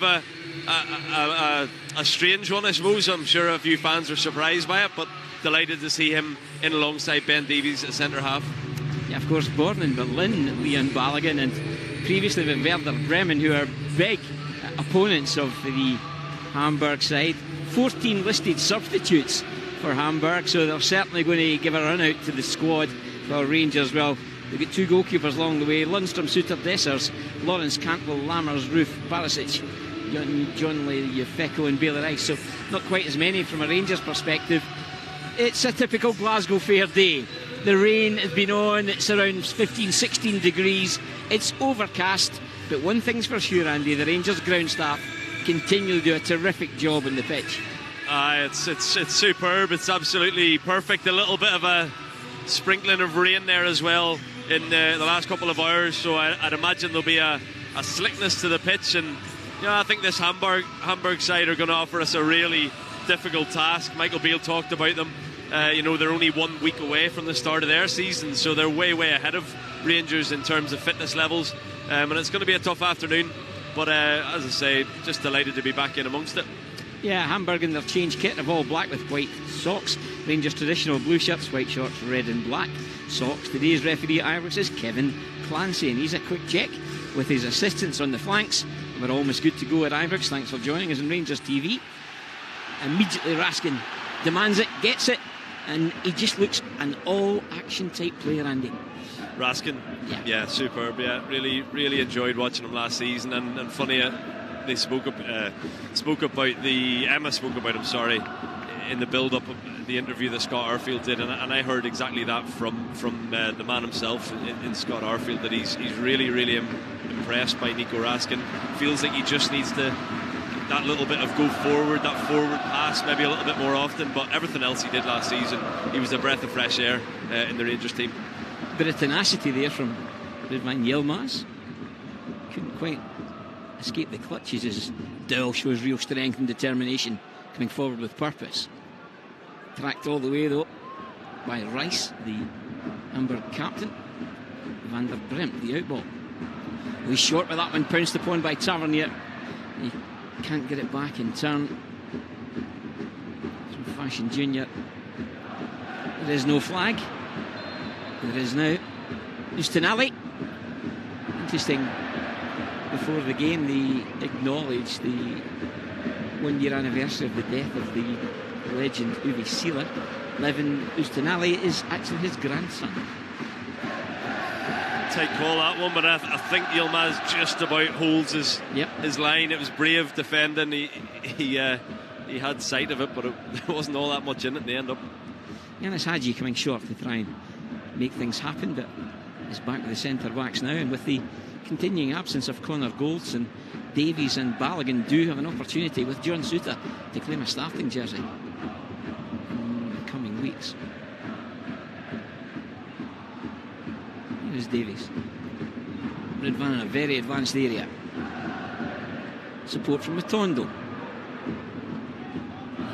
A strange one, I suppose. I'm sure a few fans were surprised by it, but delighted to see him in alongside Ben Davies at centre half. Yeah, of course, born in Berlin, Leon Balogun, and previously with Werder Bremen, who are big opponents of the Hamburg side. 14 listed substitutes for Hamburg, so they're certainly going to give a run out to the squad. Well, Rangers, well, they've got two goalkeepers along the way: Lundstrom, Suter, Dessers, Lawrence, Cantwell, Lammers, Roof, Barisic, John Lee, Fecko and Baylor Rice. So not quite as many from a Rangers perspective. It's a typical Glasgow fair day. The rain has been on, it's around 15, 16 degrees. It's overcast, but one thing's for sure, Andy, the Rangers ground staff continue to do a terrific job on the pitch. It's superb, it's absolutely perfect. A little bit of a sprinkling of rain there as well in the last couple of hours, so I'd imagine there'll be a slickness to the pitch, and I think this Hamburg side are going to offer us a really difficult task. Michael Beale talked about them. They're only 1 week away from the start of their season, so they're way ahead of Rangers in terms of fitness levels, and it's going to be a tough afternoon, but as I say, just delighted to be back in amongst it. Yeah, Hamburg in their change kit of all black with white socks. Rangers traditional blue shirts, white shorts, red and black socks. Today's referee at Ibrox is Kevin Clancy, and he's a quick check with his assistants on the flanks. We're almost good to go at Ibrox. Thanks for joining us on Rangers TV. Immediately Raskin demands it, gets it, and he just looks an all-action type player, Andy. Raskin, yeah, superb. Yeah, really enjoyed watching him last season, and funny, they spoke about Emma spoke about him, sorry, in the build-up of the interview that Scott Arfield did, and I heard exactly that from the man himself in Scott Arfield, that he's really impressed by Nico Raskin. Feels like he just needs that little bit of go forward, that forward pass maybe a little bit more often, but everything else he did last season, he was a breath of fresh air in the Rangers team. Bit of tenacity there from Ridvan Yilmaz. Couldn't quite escape the clutches as Dowell shows real strength and determination, coming forward with purpose. Tracked all the way though by Rice, the Hamburg captain. Van der Bremt, the outball. He's short with that one, pounced upon by Tavernier. He can't get it back in turn. From Fashion Junior. There is no flag. There is now. Ustinali. Interesting. Before the game, they acknowledged the 1 year anniversary of the death of the legend Uwe Seeler. Levin Ustinali is actually his grandson. Tight call that one, but I think Yilmaz just about holds his line. It was brave defending. He had sight of it, but there wasn't all that much in it in the end up. Yanis Hadji coming short to try and make things happen, but he's back with the centre backs now, and with the continuing absence of Connor Goldson, Davies and Balogun do have an opportunity with John Suter to claim a starting jersey in the coming weeks. Here's Davies. Ridvan in a very advanced area. Support from Matondo.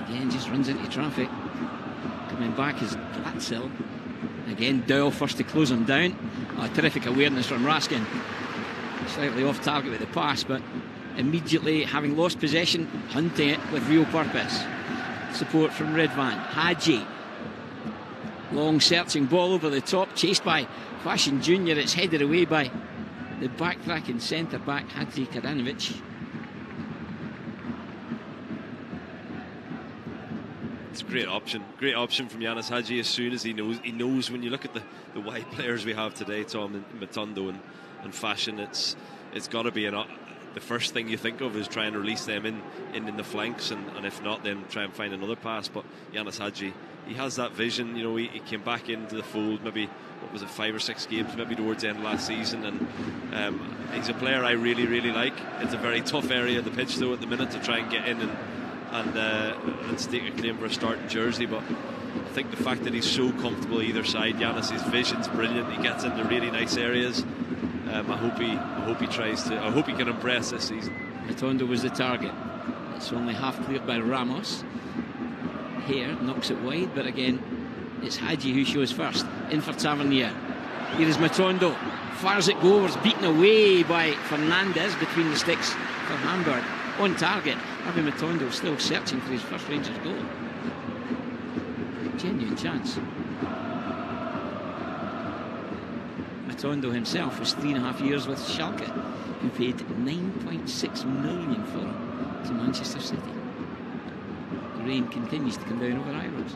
Again, just runs into traffic. Coming back is Glatzel. Again, Dowell first to close him down. Terrific awareness from Raskin. Slightly off target with the pass, but immediately, having lost possession, hunting it with real purpose. Support from Ridvan. Hadji. Long searching ball over the top, chased by Fashion Junior. It's headed away by the backtracking centre back Hadji Kadanovic. It's a great option from Yanis Hadji. As soon as he knows when you look at the wide players we have today, Tom, and Matondo and Fashion, it's got to be the first thing you think of is try and release them in the flanks, and if not, then try and find another pass. But Yanis Hadji, he has that vision. He came back into the fold maybe, what was it, 5 or 6 games maybe towards the end of last season, and he's a player I really like. It's a very tough area of the pitch though at the minute to try and get in and stake a claim for a starting jersey, but I think the fact that he's so comfortable either side, Yanis' vision's brilliant. He gets into really nice areas. I hope he can impress this season. Matondo was the target. It's only half cleared by Ramos. Here knocks it wide, but again it's Hadji who shows first. In for Tavernier. Here is Matondo. Fires it goes, beaten away by Fernandez between the sticks for Hamburg. on target. Rabbi Matondo still searching for his first Rangers goal. Genuine chance. Matondo himself was 3.5 years with Schalke, who paid 9.6 million for him to Manchester City. The rain continues to come down over Ibrox.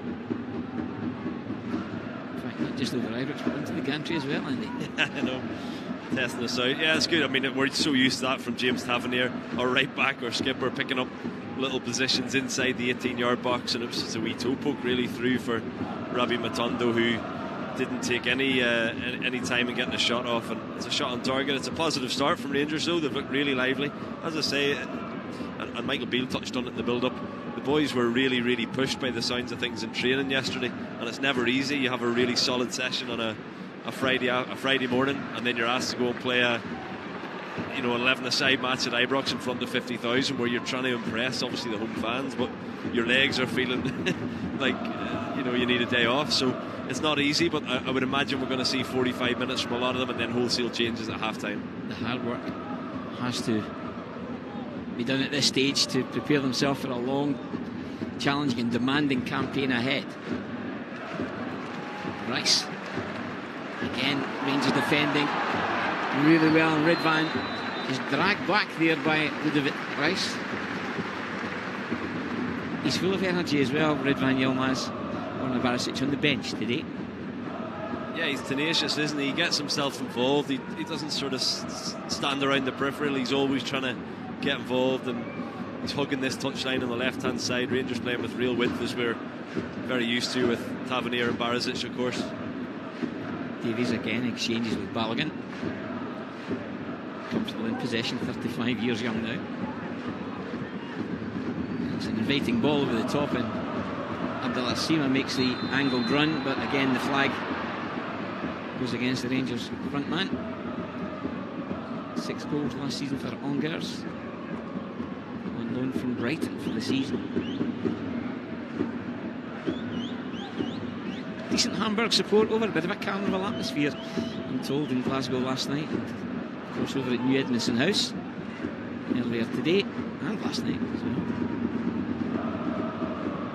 In fact, not just over Ibrox, but onto the gantry as well, Andy. I know. Testing us out. Yeah, it's good. I mean, we're so used to that from James Tavernier, our right back or skipper, picking up little positions inside the 18-yard box, and it was just a wee toe poke really through for Rabbi Matondo, who didn't take any time in getting a shot off, and it's a shot on target. It's a positive start from Rangers, though. They've looked really lively, as I say, and Michael Beale touched on it in the build-up. The boys were really, really pushed by the signs of things in training yesterday, and it's never easy. You have a really solid session on a Friday morning, and then you're asked to go and play a 11-a-side match at Ibrox in front of 50,000, where you're trying to impress obviously the home fans, but your legs are feeling like you need a day off. So it's not easy, but I would imagine we're going to see 45 minutes from a lot of them, and then wholesale changes at half-time. The hard work has to be done at this stage to prepare themselves for a long, challenging and demanding campaign ahead. Rice again, Rangers defending really well, and Ridvan is dragged back there by Ludovic Rice. He's full of energy as well, Ridvan Yilmaz. Borna Barisic on the bench today. Yeah, he's tenacious, isn't he? He gets himself involved. He doesn't sort of stand around the peripheral. He's always trying to get involved, and he's hugging this touchline on the left-hand side. Rangers playing with real width, as we're very used to with Tavernier and Barisic, of course. Davies again exchanges with Balogun. Comfortable in possession, 35 years young now. It's an inviting ball over the top, and Abdallah Sima makes the angled run, but again the flag goes against the Rangers front man. 6 goals last season for Angers, on loan from Brighton for the season. Decent Hamburg support over, a bit of a carnival atmosphere, I'm told, in Glasgow last night, and of course over at New Edmondson House earlier today and last night as well.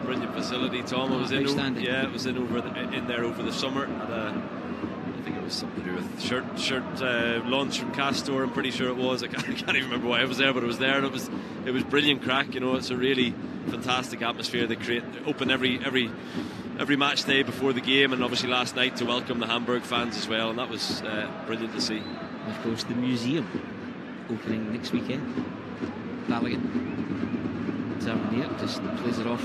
Brilliant facility, Tom. I was in there over the summer. I think it was something to do with shirt launch from Castor. I'm pretty sure it was. I can't even remember why I was there, but it was there, and it was brilliant crack. It's a really fantastic atmosphere. They open every match day before the game, and obviously last night to welcome the Hamburg fans as well, and that was brilliant to see. And of course, the museum opening next weekend. Balogun, Tavernier just plays it off.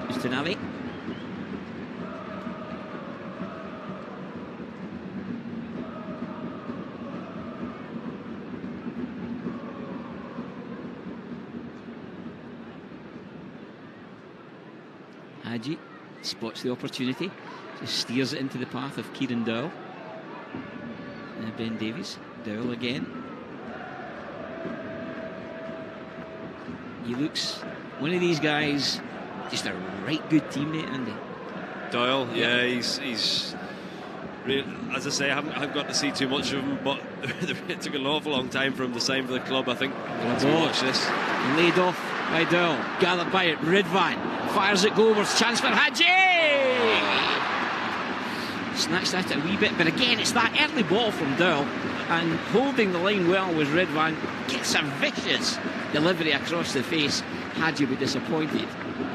Ustinali. Hadji spots the opportunity, just steers it into the path of Kieran Dowell. Ben Davies, Dowell again. He looks one of these guys, just a right good teammate, Andy. Dowell, yeah, he's really, as I say, I haven't got to see too much of him, but it took an awful long time for him to sign for the club, I think. Let's watch this. Laid off by Dowell, gathered by it, Ridvan fires it Govers, chance for Hadji! Snatched at it a wee bit, but again it's that early ball from Dowell, and holding the line well was Ridvan. Gets a vicious delivery across the face. Hadji would be disappointed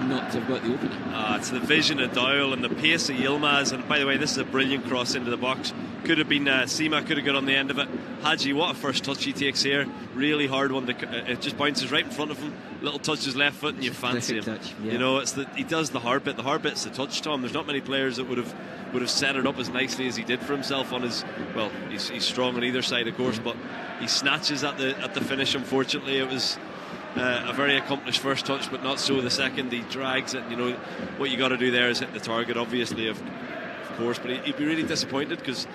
not to have got the opening. It's the vision of Dowell and the pace of Yilmaz, and by the way, this is a brilliant cross into the box. Could have been Sima, could have got on the end of it. Hadji, what a first touch he takes here. Really hard one. It just bounces right in front of him. Little touch his left foot and you fancy him. Touch, yeah. He does the hard bit. The hard bit's the touch, Tom. There's not many players that would have set it up as nicely as he did for himself on his. Well, he's strong on either side, of course, but he snatches at the finish. Unfortunately, it was a very accomplished first touch, but not so the second. He drags it. What you got to do there is hit the target, obviously, of course, but he'd be really disappointed because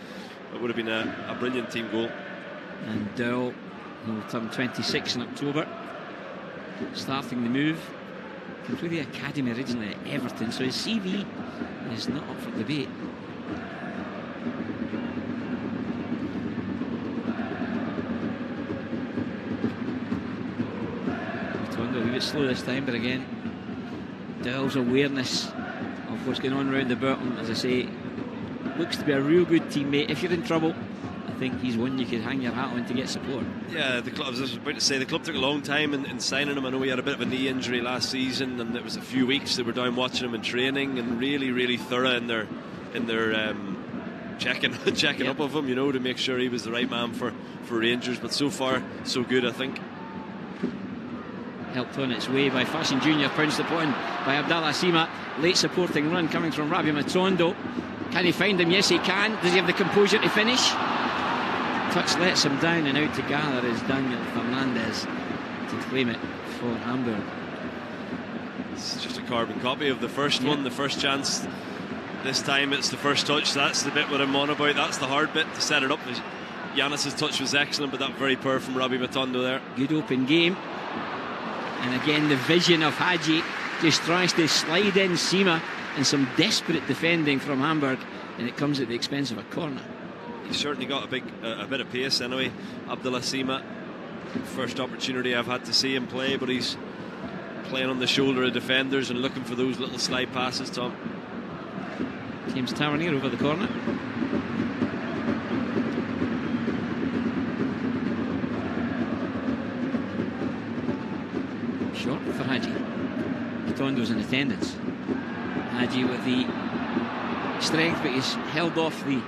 it would have been a brilliant team goal. And Dowell will turn 26 in October, starting the move. Came through the academy originally at Everton, so his CV is not up for debate. bit slow this time, but again, Dowell's awareness of what's going on round about him, as I say, looks to be a real good teammate. If you're in trouble, I think he's one you could hang your hat on to get support. Yeah, the club, I was about to say, the club took a long time in signing him. I know he had a bit of a knee injury last season, and it was a few weeks they were down watching him in training, and really thorough in their checking up of him, you know, to make sure he was the right man for Rangers. But so far, so good, I think. Helped on its way by Fashion Junior, pounced upon by Abdallah Sima. Late supporting run coming from Rabbi Matondo. Can he find him? Yes, he can. Does he have the composure to finish? Touch lets him down, and out to gather is Daniel Fernandez to claim it for Hamburg. It's just a carbon copy of the first one, the first chance. This time it's the first touch. That's the bit what I'm on about. That's the hard bit to set it up. Yanis's touch was excellent, but that very poor from Rabbi Matondo there. Good open game. And again, the vision of Hadji just tries to slide in Sima, and some desperate defending from Hamburg, and it comes at the expense of a corner. He's certainly got a bit of pace anyway, Abdallah Sima. First opportunity I've had to see him play, but he's playing on the shoulder of defenders and looking for those little slide passes, Tom. James Tavernier over the corner. Short for Hadji. Matondo's in attendance. Hadji with the strength, but he's held off the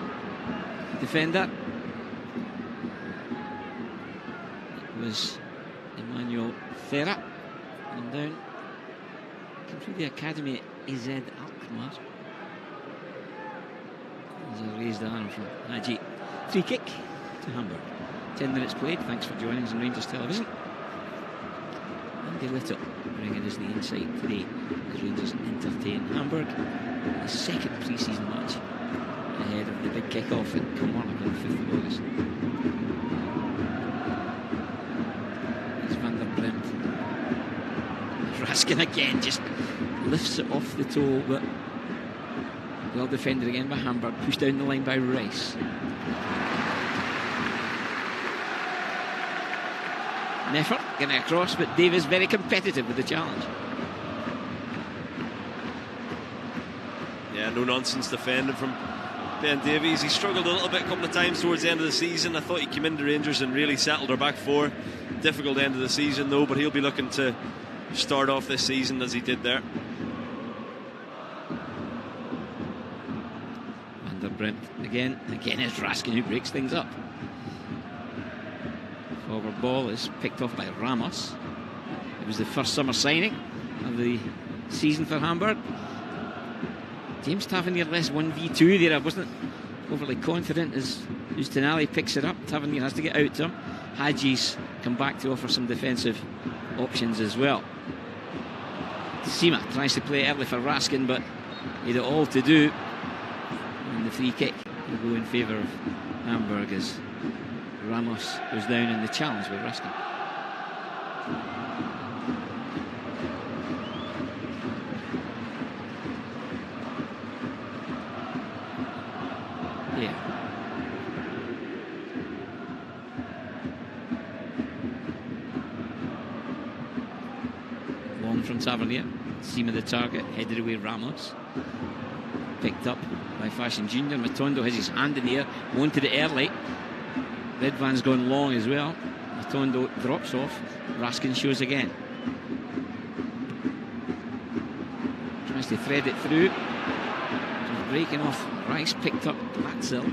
defender. It was Emmanuel Ferra. And down. Came through the academy at AZ Alkmaar. There's a raised arm from Hadji. Free kick to Hamburg. 10 minutes played. Thanks for joining us on Rangers Television. Andy Little bringing us the insight today as Rangers entertain Hamburg. The second pre-season match ahead of the big kick-off at Kilmarnock on the 5th of August. There's Van der Bremt. Raskin again just lifts it off the toe, but well defended again by Hamburg. Pushed down the line by Rice. An effort getting across, but Davies very competitive with the challenge. Yeah, no nonsense defending from Ben Davies. He struggled a little bit a couple of times towards the end of the season. I thought he came into Rangers and really settled our back four. Difficult end of the season though, but he'll be looking to start off this season as he did there. Van der Bremt again it's Raskin who breaks things up. Forward ball is picked off by Ramos. It was the first summer signing of the season for Hamburg. James Tavernier less 1v2 there. I wasn't overly confident as Ustinali picks it up. Tavernier has to get out to him. Hadji's come back to offer some defensive options as well. Sima tries to play early for Raskin, but he had it all to do. And the free kick will go in favour of Hamburg as Ramos goes down in the challenge with Raskin. Yeah. Long from Tavernier. Sima the target, headed away Ramos. Picked up by Fashion Junior. Matondo has his hand in the air, wanted it early. Redvan's gone long as well. Matondo drops off. Raskin shows again. Tries to thread it through. Just breaking off. Rice picked up Glatzel.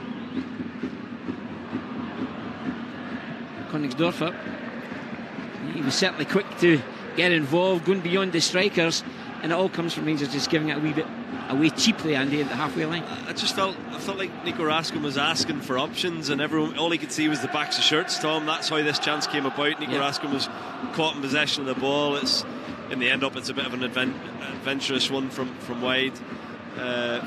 Königsdörfer. He was certainly quick to get involved, going beyond the strikers, and it all comes from Rangers just giving it a wee bit away cheaply, Andy, at the halfway line. I felt like Nico Raskin was asking for options, and all he could see was the backs of shirts, Tom. That's how this chance came about. Nico Raskin was caught in possession of the ball. It's in the end up, it's a bit of an adventurous one from wide.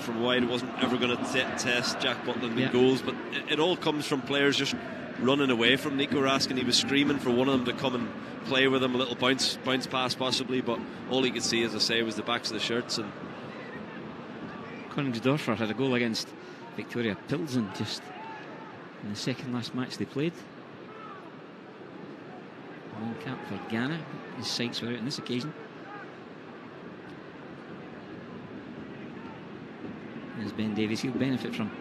From wide, it wasn't ever going to test Jack Butland in goals, but it all comes from players just running away from Nico Raskin. He was screaming for one of them to come and play with him, a little bounce pass possibly, but all he could see, as I say, was the backs of the shirts. And Königsdörfer had a goal against Victoria Pilsen just in the second last match they played. One cap for Ghana. His sights were out on this occasion. As Ben Davies, he'll benefit from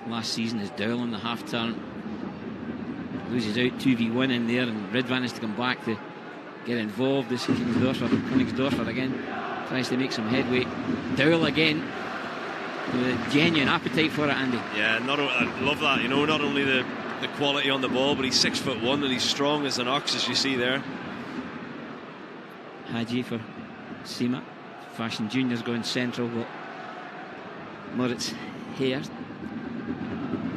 last season as Dowell on the half turn loses out 2v1 in there, and Ridvan has to come back to get involved. This Königsdorfer again tries to make some headway. Dowell again with a genuine appetite for it, Andy. Yeah, I love that. Not only the quality on the ball, but he's 6'1" and he's strong as an ox, as you see there. Hadji for Sima. Fashion Juniors going central, but Moritz Heer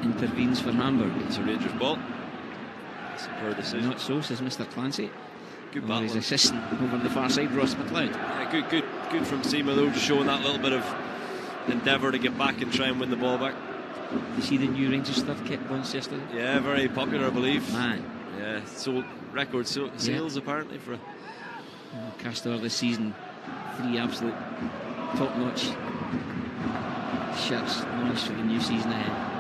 intervenes for Hamburg. It's a Rangers ball. It's a poor decision. Not so, says Mr. Clancy. Good battle. His assistant over on the far side, Ross McLeod. Yeah, good from Sima though, just showing that little bit of endeavour to get back and try and win the ball back. You see the new Rangers stuff kit once yesterday? Yeah, very popular, I believe. Man. Yeah, sold record sales apparently for Castor this season. 3 absolute top-notch shirts launched for the new season ahead.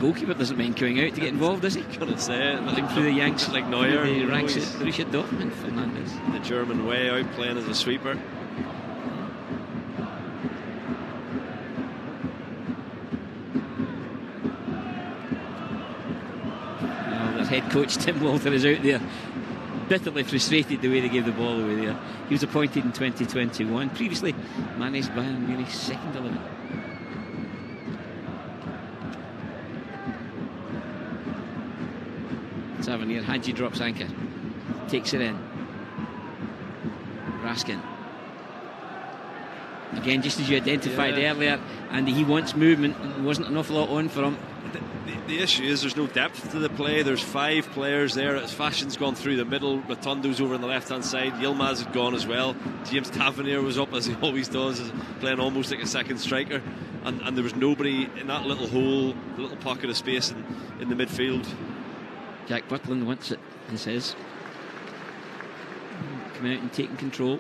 Goalkeeper doesn't mind queuing out to get involved, does he? Gonna say it. Looking through the Yanks, like Neuer. The ranks at Borussia Dortmund, Fernandes. The German way out, playing as a sweeper. Well, their head coach Tim Walter is out there, bitterly frustrated the way they gave the ball away there. He was appointed in 2021, previously managed Bayern Munich's second 11. Tavernier, Hadji drops anchor, takes it in. Raskin. Again, just as you identified earlier, and he wants movement, and there wasn't an awful lot on for him. The issue is there's no depth to the play. There's 5 players there. Fashion's gone through the middle. Rotundo's over on the left-hand side. Yilmaz had gone as well. James Tavernier was up, as he always does, playing almost like a second striker. And there was nobody in that little hole, little pocket of space in the midfield. Jack Butland wants it, he says. Coming out and taking control.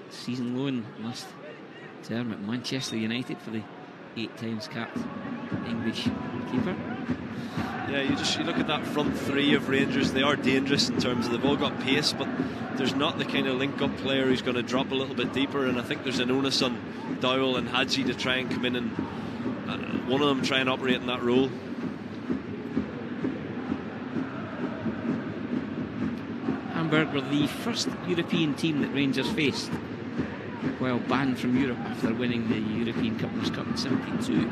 Season loan last term at Manchester United for the 8 times capped English keeper. Yeah, you look at that front 3 of Rangers. They are dangerous in terms of they've all got pace, but there's not the kind of link-up player who's going to drop a little bit deeper. And I think there's an onus on Dowell and Hadji to try and come in and one of them try and operate in that role. Hamburg were the first European team that Rangers faced while banned from Europe after winning the European Cup Cup in '72.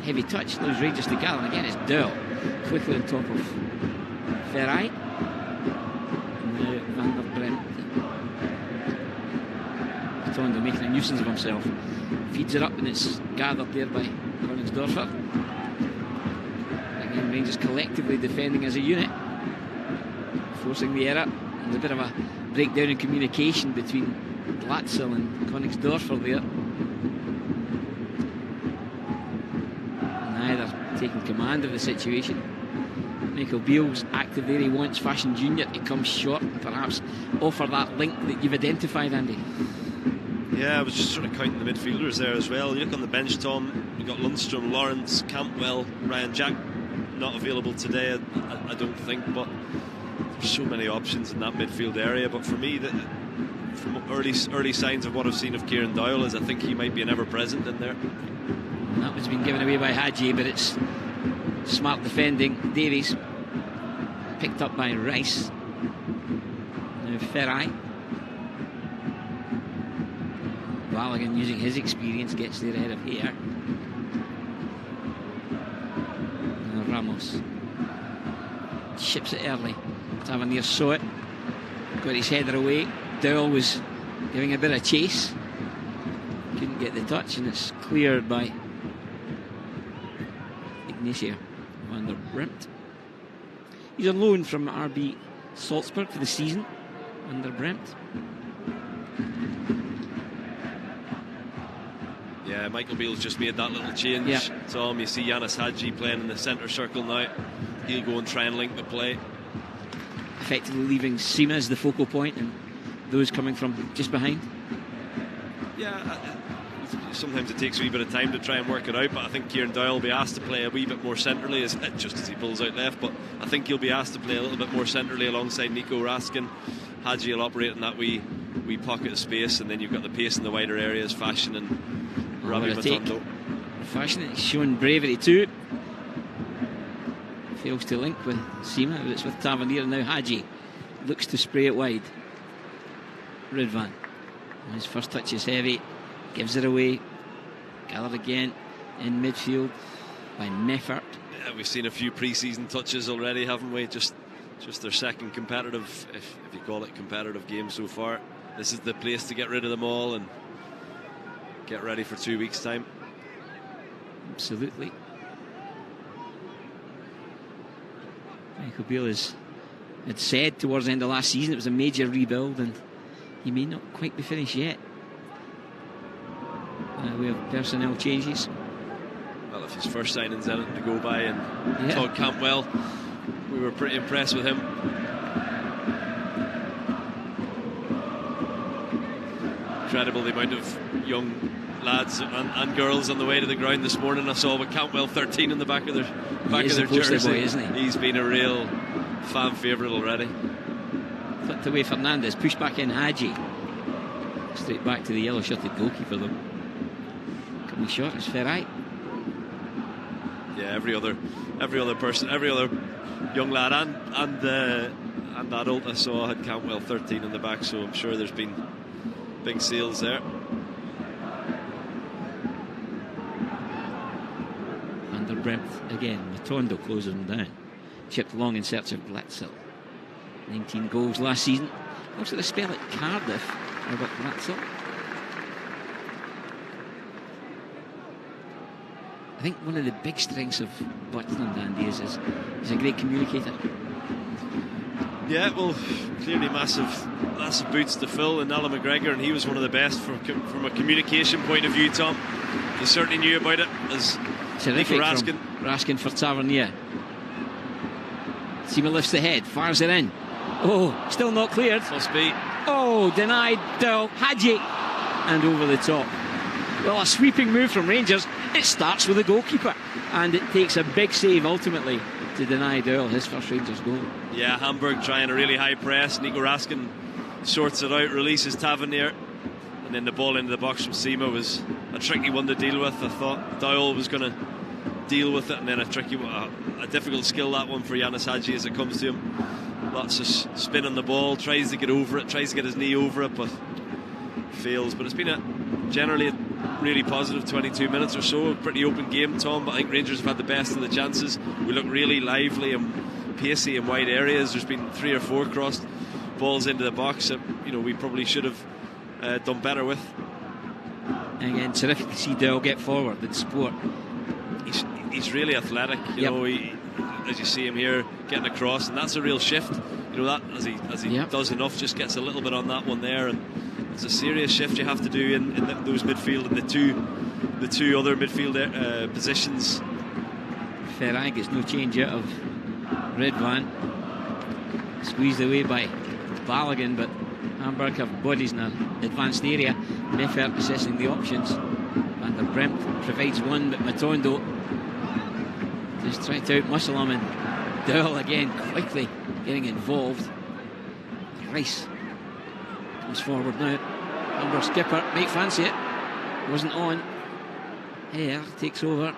Heavy touch, allows Rangers to gather, and again it's Dowell quickly on top of Ferrari. And now Van der Bremt. Tondo making a nuisance of himself. Feeds it up and it's gathered there by Königsdorfer. Again, Rangers collectively defending as a unit, forcing the error. There's a bit of a breakdown in communication between Glatzel and Königsdorfer there. Neither taking command of the situation. Michael Beale's active there. He wants Fashion Junior to come short and perhaps offer that link that you've identified, Andy. Yeah, I was just sort of counting the midfielders there as well. You look on the bench, Tom, you've got Lundstrom, Lawrence, Campbell, Ryan Jack, not available today, I don't think, but there's so many options in that midfield area. But for me, from early signs of what I've seen of Kieran Dowell, is I think he might be an ever-present in there. That was been given away by Hadji, but it's smart defending. Davies picked up by Rice. Now Ferrari. Balogun, using his experience, gets there ahead of Hare. Now Ramos ships it early. Tavernier saw it, got his header away. Dowell was giving a bit of chase, couldn't get the touch, and it's cleared by Ignacio van der Bremt. He's on loan from RB Salzburg for the season. Van der Bremt. Yeah, Michael Beale's just made that little change. Yeah. Tom, you see Yanis Hadji playing in the centre circle now. He'll go and try and link the play. Effectively leaving Sima as the focal point and those coming from just behind. Yeah, sometimes it takes a wee bit of time to try and work it out, but I think Kieran Doyle will be asked to play a wee bit more centrally, just as he pulls out left, but I think he'll be asked to play a little bit more centrally alongside Nico Raskin. Hadji will operate in that wee pocket of space, and then you've got the pace in the wider areas, Fashion and Robbie Matondo. Fashion has shown bravery too. Fails to link with Seema, it's with Tavernier. Now Hadji looks to spray it wide. Ridvan, his first touch is heavy, gives it away. Gathered again in midfield by Meffert. Yeah, we've seen a few pre-season touches already, haven't we? Just their second competitive, if you call it competitive, game so far. This is the place to get rid of them all and get ready for 2 weeks' time. Absolutely. Michael Beale had said towards the end of last season it was a major rebuild, and he may not quite be finished yet. We have personnel changes. Well, if his first signing's anything to go by, and Todd Campbell, we were pretty impressed with him. Incredible the amount of young lads and girls on the way to the ground this morning. I saw with Campbell 13 in the back of their jersey. Boy, isn't he? He's been a real fan favourite already. Flipped away Fernandez, pushed back in Hadji. Straight back to the yellow shirted goalkeeper though. Coming short is Ferrai. Yeah, every other person, every other young lad and adult I saw had Campbell 13 in the back, so I'm sure there's been big sales there. Under Bremth again. Matondo closes them down. Chipped long in search of Blatzel. 19 goals last season. Also the spell at Cardiff. Robert Blatzel. I think one of the big strengths of Butland, Andy, is he's a great communicator. Yeah, well, clearly massive boots to fill in Alan McGregor, and he was one of the best from a communication point of view, Tom. He certainly knew about it as terrific. Raskin. Raskin for Tavernier. Seema lifts the head, fires it in. Oh, still not cleared. Must be. Oh, denied. Doyle, Hadji, and over the top. Well, a sweeping move from Rangers. It starts with the goalkeeper, and it takes a big save ultimately to deny Doyle his first Rangers goal. Yeah, Hamburg trying a really high press. Nico Raskin sorts it out, releases Tavernier, and then the ball into the box from Seema was a tricky one to deal with. I thought Doyle was going to deal with it, and then a difficult skill, that one for Yanis Hadji as it comes to him. Lots of spin on the ball, tries to get over it, tries to get his knee over it, but fails. But it's been generally a really positive 22 minutes or so. A pretty open game, Tom, but I think Rangers have had the best of the chances. We look really lively and pacey in wide areas. There's been 3 or 4 crossed balls into the box that we probably should have done better with. And again, terrific to see Doyle get forward and support. He's really athletic, you know. As you see him here getting across, and that's a real shift. That as he does enough, just gets a little bit on that one there, and it's a serious shift you have to do in those midfield and the two other midfield positions. Ferrag gets no change out of Ridvan. Squeezed away by Balogun, but Hamburg have bodies in an advanced area. Meffert assessing the options. Van der Bremt provides one, but Matondo just trying to outmuscle him, and Doyle again quickly getting involved. Rice comes forward now. Hamburg skipper might fancy it. Wasn't on. Hare takes over.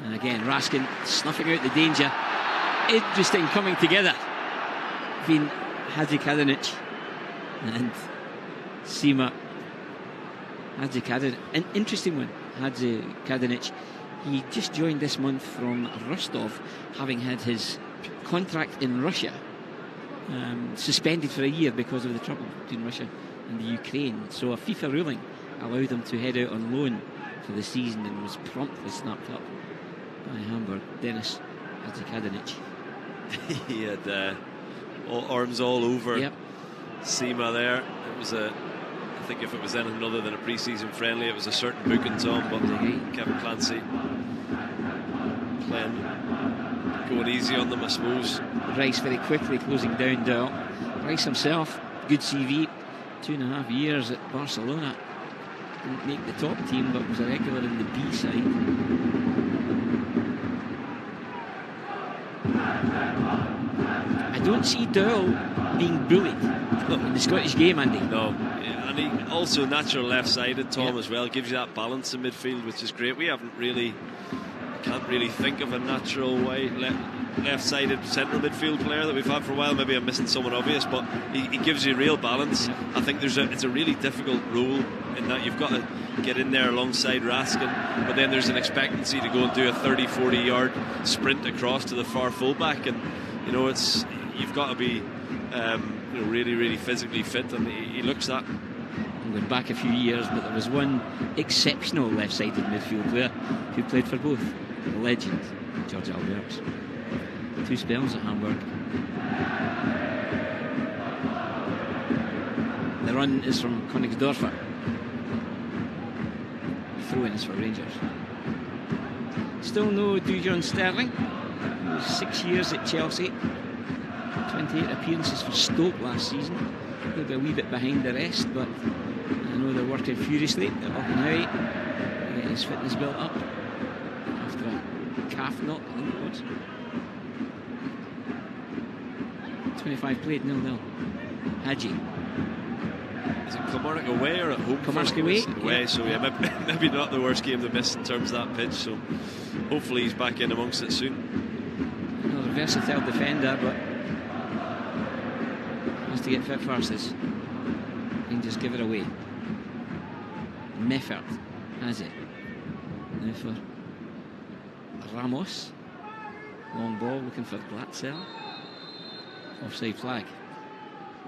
And again, Raskin snuffing out the danger. Interesting coming together between Hadji Kadinic and Seema. Hadji Kadinic, an interesting one. Hadji Kadinic, he just joined this month from Rostov, having had his contract in Russia suspended for a year because of the trouble between Russia and the Ukraine. So a FIFA ruling allowed him to head out on loan for the season, and was promptly snapped up by Hamburg. Dennis Hadji Kadinic. He had arms all over Seema there. It was I think if it was anything other than a pre-season friendly, it was a certain booking, Tom, but Kevin Clancy going easy on them, I suppose. Rice very quickly closing down Doyle. Rice himself, good CV, 2.5 years at Barcelona. Didn't make the top team, but was a regular in the B side. I don't see Dowell being bullied in the Scottish game, Andy. No, and he also natural left-sided, Tom, as well. Gives you that balance in midfield, which is great. We can't really think of a natural left-sided central midfield player that we've had for a while. Maybe I'm missing someone obvious, but he gives you real balance. I think it's a really difficult role in that you've got to get in there alongside Raskin, but then there's an expectancy to go and do a 30-40 yard sprint across to the far fullback, and you've got to be really physically fit, and he looks that. I'm going back a few years, but there was one exceptional left-sided midfield player who played for both. The legend, George Alberts. 2 spells at Hamburg. The run is from Königsdörfer. Throw-in is for Rangers. Still no Dujon Sterling. 6 years at Chelsea. 28 appearances for Stoke last season. Maybe a wee bit behind the rest, but I know they're working furiously at Oppenhauer to get his fitness built up after a calf knock, I think it was. 25 played, 0-0. Hadji. Is it Kilmarnock away or at home? Kilmarnock away. Away, so maybe not the worst game to miss in terms of that pitch. So hopefully he's back in amongst it soon. Another versatile defender, but has to get fit first. And just give it away. Meffert has it. Now for Ramos. Long ball looking for Glatzel. Offside flag.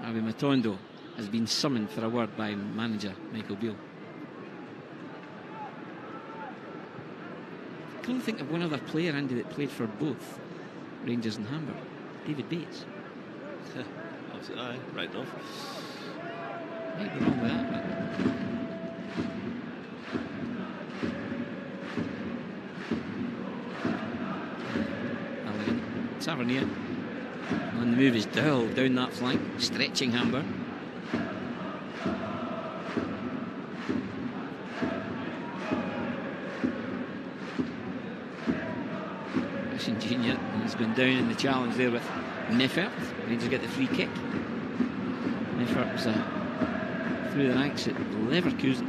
Ravi Matondo has been summoned for a word by manager Michael Beale. I can't think of one other player, Andy, that played for both Rangers and Hamburg. David Bates. Aye, right enough. Might be wrong with that, but Tavernier. On the move is Dowell down that flank, stretching Hamburg. Russian Junior has gone down in the challenge there with Meffert. Rangers get the free kick. Meffert was through the ranks at Leverkusen.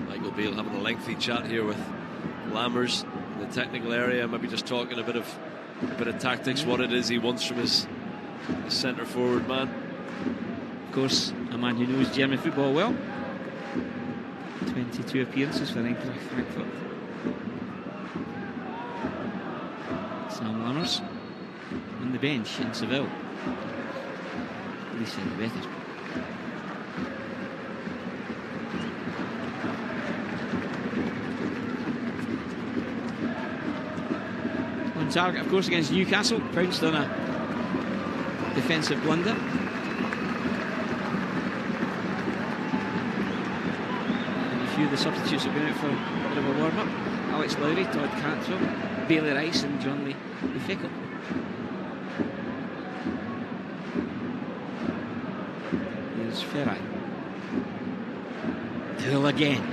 Michael Beale having a lengthy chat here with Lammers in the technical area, maybe just talking a bit of tactics, what it is he wants from his centre forward man. Of course, a man who knows German football well. 22 appearances for Eintracht Frankfurt. Sam Lammers on the bench in Seville. At least in the better. On target, of course, against Newcastle. Pounced on a defensive blunder. The substitutes have been out for a bit of a warm-up. Alex Lowry, Todd Cantwell, Bailey Rice and John Lee Fickle. Here's Ferrari. Dowell again.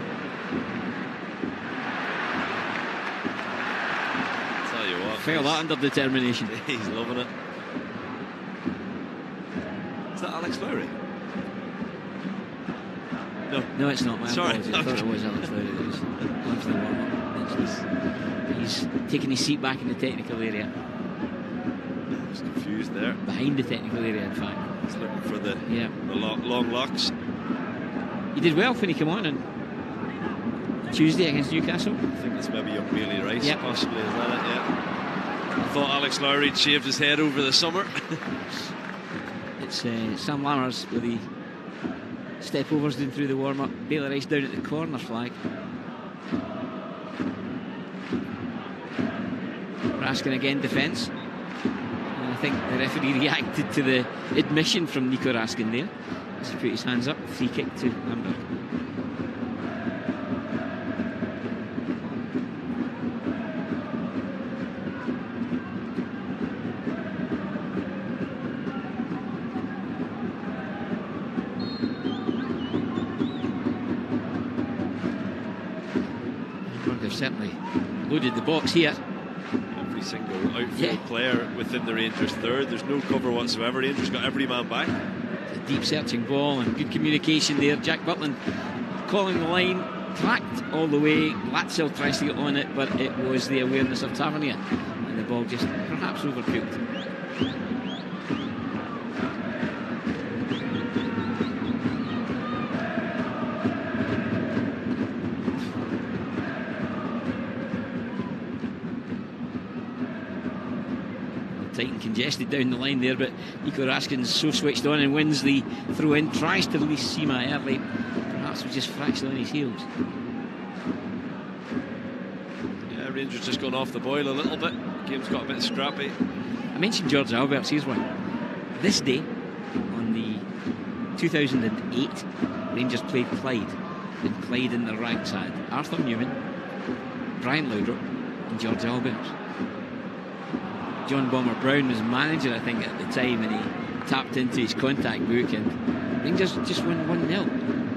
Tell you what, Felt that under determination. He's loving it. Is that Alex Lowry? No, it's not. Sorry. I thought it was Alex Lowry that was going for the warm-up. He's taking his seat back in the technical area. I was confused there. Behind the technical area, in fact. He's looking for the long locks. He did well when he came on Tuesday against Newcastle. I think it's maybe young Bailey Rice, possibly. Is that it? Yeah. I thought Alex Lowry had shaved his head over the summer. It's Sam Lammers with the step overs doing through the warm-up. Bailey Rice down at the corner flag. Raskin again defence. And I think the referee reacted to the admission from Nico Raskin there as he put his hands up. Free kick to Hamburg. they've certainly loaded the box here. Every single outfield player within the Rangers third. There's no cover whatsoever. Rangers got every man back. A deep searching ball and good communication there. Jack Butland calling the line, tracked all the way. Latzel tries to get on it, but it was the awareness of Tavernier, and the ball just perhaps overcooked. Tight and congested down the line there, but Nico Raskin's so switched on and wins the throw in, tries to release Sima early, perhaps was just fractionally on his heels. Yeah, Rangers just gone off the boil a little bit. Game's got a bit scrappy. I mentioned George Alberts, here's one. This day on the 2008 Rangers played Clyde, and Clyde in the ranks had Arthur Newman, Brian Laudrup and George Alberts. John Bomber Brown was manager, I think, at the time, and he tapped into his contact book, and Rangers just won 1-0.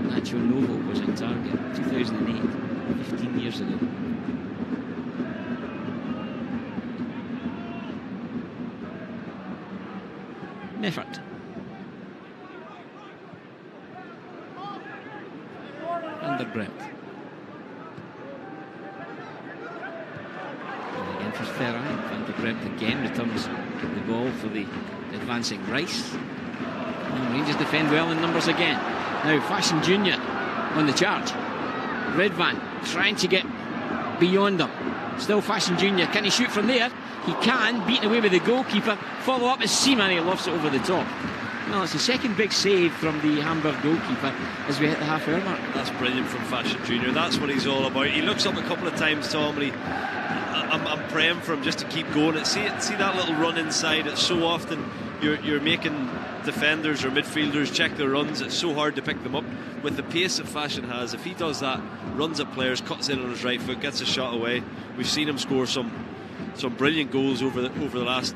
Nacho Novo was in target, 2008, 15 years ago. Neffert. Underground. Again for Ferrari. Van der Bremt again returns the ball for the advancing Rice. And Rangers defend well in numbers again. Now Fashion Jr. on the charge. Redvan trying to get beyond them. Still Fashion Jr. Can he shoot from there? He can, beaten away with the goalkeeper. Follow up is Seaman, he lofts it over the top. Well, it's the second big save from the Hamburg goalkeeper as we hit the half-hour mark. That's brilliant from Fashion Jr. That's what he's all about. He looks up a couple of times, Tom, and I'm praying for him just to keep going. See that little run inside. It's so often you're making defenders or midfielders check their runs. It's so hard to pick them up. With the pace that Fashion has, if he does that, runs at players, cuts in on his right foot, gets a shot away. We've seen him score some brilliant goals over the last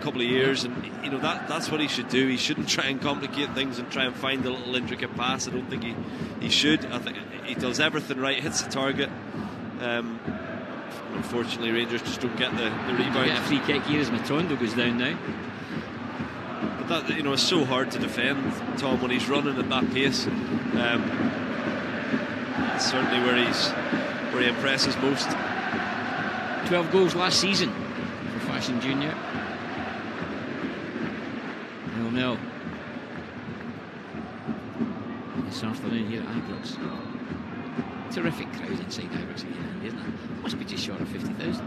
couple of years, and you know that's what he should do. He shouldn't try and complicate things and try and find a little intricate pass. I don't think he should. I think he does everything right, hits the target. Unfortunately, Rangers just don't get the rebound. Get a free kick here as Matondo goes down now. But that, you know, it's so hard to defend, Tom, when he's running at that pace. It's certainly where he impresses most. 12 goals last season for Fashion Jr. 0-0 this afternoon here at Ibrox. Terrific crowd inside Ibrox again, isn't it? Must be just short of 50,000.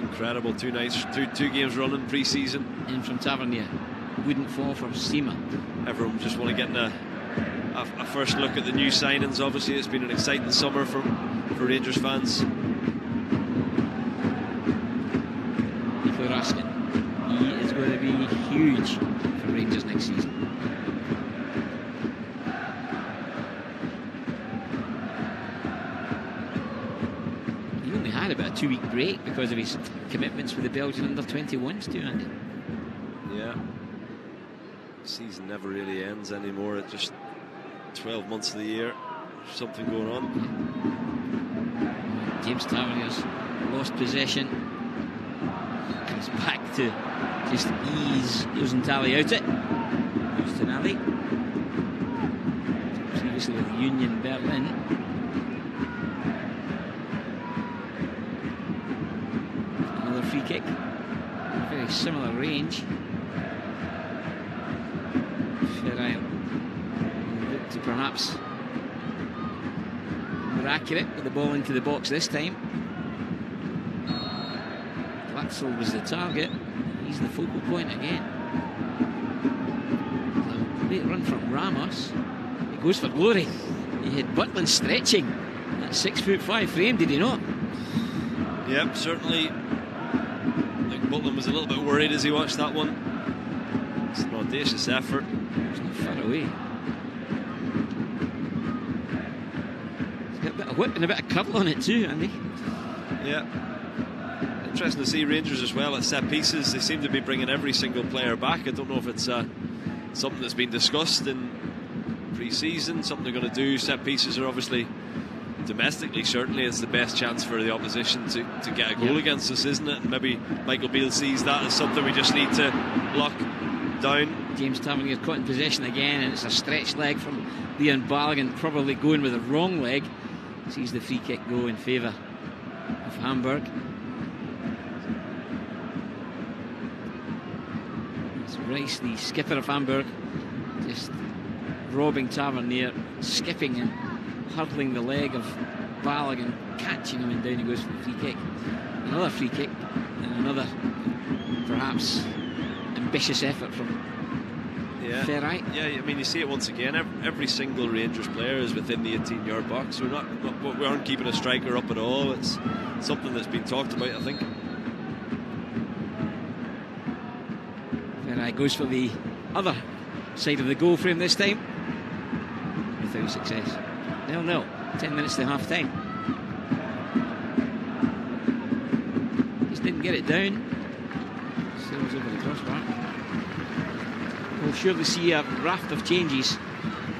Incredible. 2 nights, two games running pre-season. In from Tavernier. Wouldn't fall for Sima. Everyone just want to get a first look at the new signings. Obviously, it's been an exciting summer for Rangers fans. Nico Raskin. He is going to be huge for Rangers next season. He only had about a 2-week break because of his commitments with the Belgian under-21s too, Andy. Yeah. Season never really ends anymore. It's just 12 months of the year. There's something going on. James Tavernier's lost possession. Comes back to just ease Uzentali out it. Uzentali. Previously with Union Berlin. Another free kick. Very similar range. Look to perhaps more accurate with the ball into the box this time. Latzel was the target. He's the focal point again. A great run from Ramos. He goes for glory. He had Butland stretching that 6'5" frame, did he not? Yep, certainly. I think Butland was a little bit worried as he watched that one. It's an audacious effort. It's not far away. It's got a bit of whip and a bit of curl on it too, Andy. Yeah. Interesting to see Rangers as well at set pieces. They seem to be bringing every single player back. I don't know if it's something that's been discussed in pre-season, something they're going to do. Set pieces are obviously domestically, certainly it's the best chance for the opposition to get a goal against us, isn't it? And maybe Michael Beale sees that as something we just need to lock down. James Tavernier caught in possession again, and it's a stretched leg from Leon Balogun, probably going with the wrong leg. Sees the free kick go in favour of Hamburg. It's Rice, the skipper of Hamburg, just robbing Tavernier, skipping and hurdling the leg of Balogun, catching him, and down he goes for the free kick. Another free kick, and another perhaps ambitious effort from Ferrite. Yeah, I mean, you see it once again. Every single Rangers player is within the 18-yard box. We aren't keeping a striker up at all. It's something that's been talked about, I think. Ferrite goes for the other side of the goal frame this time, without success. 0-0, 10 minutes to half time. Just didn't get it down. Sails over the crossbar. We'll surely see a raft of changes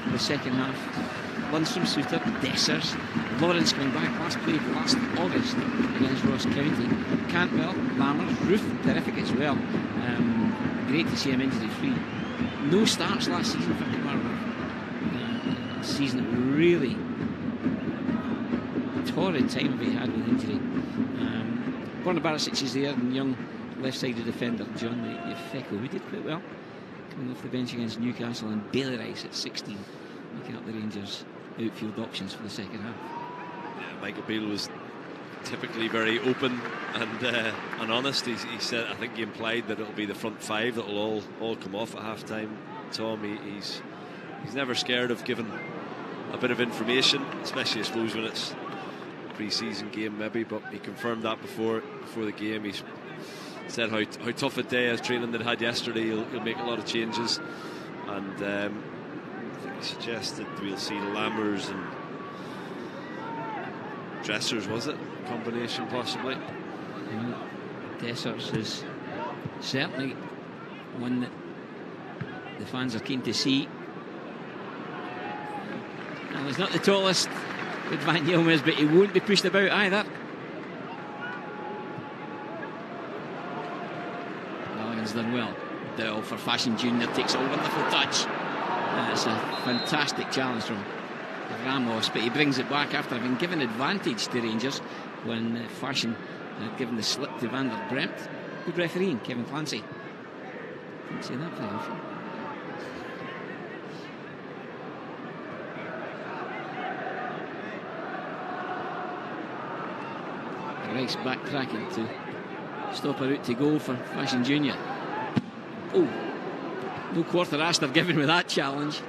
in the second half. Lundstrom, Suter, Dessers, Lawrence coming back, last played last August against Ross County. Cantwell, Lammers, Roof, terrific as well. Great to see him injury free. No starts last season for Camargo. Season really torrid time he had with injury. Borna Barisic is there, and young left-sided defender John Yefeko, who did quite well coming off the bench against Newcastle, and Bailey Rice at 16 making up the Rangers outfield options for the second half. Yeah, Michael Beale was typically very open and honest. He said, I think he implied that it'll be the front five that'll all come off at half time. Tom, he's never scared of giving a bit of information, especially I suppose when it's a pre-season game maybe, but he confirmed that before the game. He's said how tough a day as training they'd had yesterday. He'll make a lot of changes, and I think he suggested we'll see Lammers and Dressers, was it? Combination possibly. Dessers is certainly one that the fans are keen to see. Well, he's not the tallest with Van Yilmaz, but he won't be pushed about either. Balogun's done well. Dowell for Fashion Junior takes a wonderful touch. It's a fantastic challenge from Ramos, but he brings it back after having given advantage to Rangers when Fashion had given the slip to Van der Bremt. Good refereeing, Kevin Clancy. Didn't say that very often. Rice backtracking to stop a route to goal for Fashion Junior. Oh, no quarter-aster given with that challenge.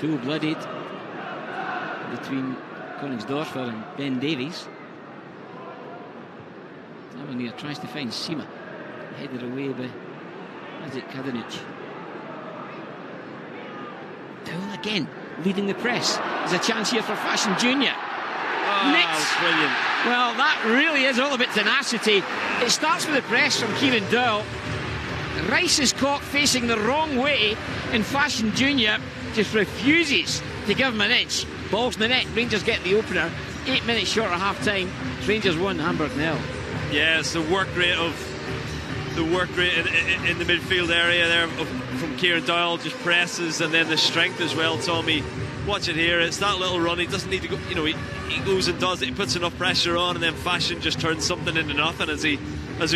Full-blooded between Koningsdorfer and Ben Davies. Tavernier tries to find Sima, headed away by Maciej Kadenic. Dowell again, leading the press. There's a chance here for Fashion Junior. Oh, brilliant. Well, that really is all about tenacity. It starts with the press from Kieran Dowell. Rice is caught facing the wrong way, and Fashion Junior just refuses to give him an inch. Ball's in the net. Rangers get the opener. 8 minutes short of half time. Rangers 1, Hamburg 0. Yeah, it's the work rate in the midfield area there from Kieran Dowell, just presses, and then the strength as well. Tommy, watch it here. It's that little run. He doesn't need to go. You know, he goes and does it. He puts enough pressure on, and then Fashion just turns something into nothing as he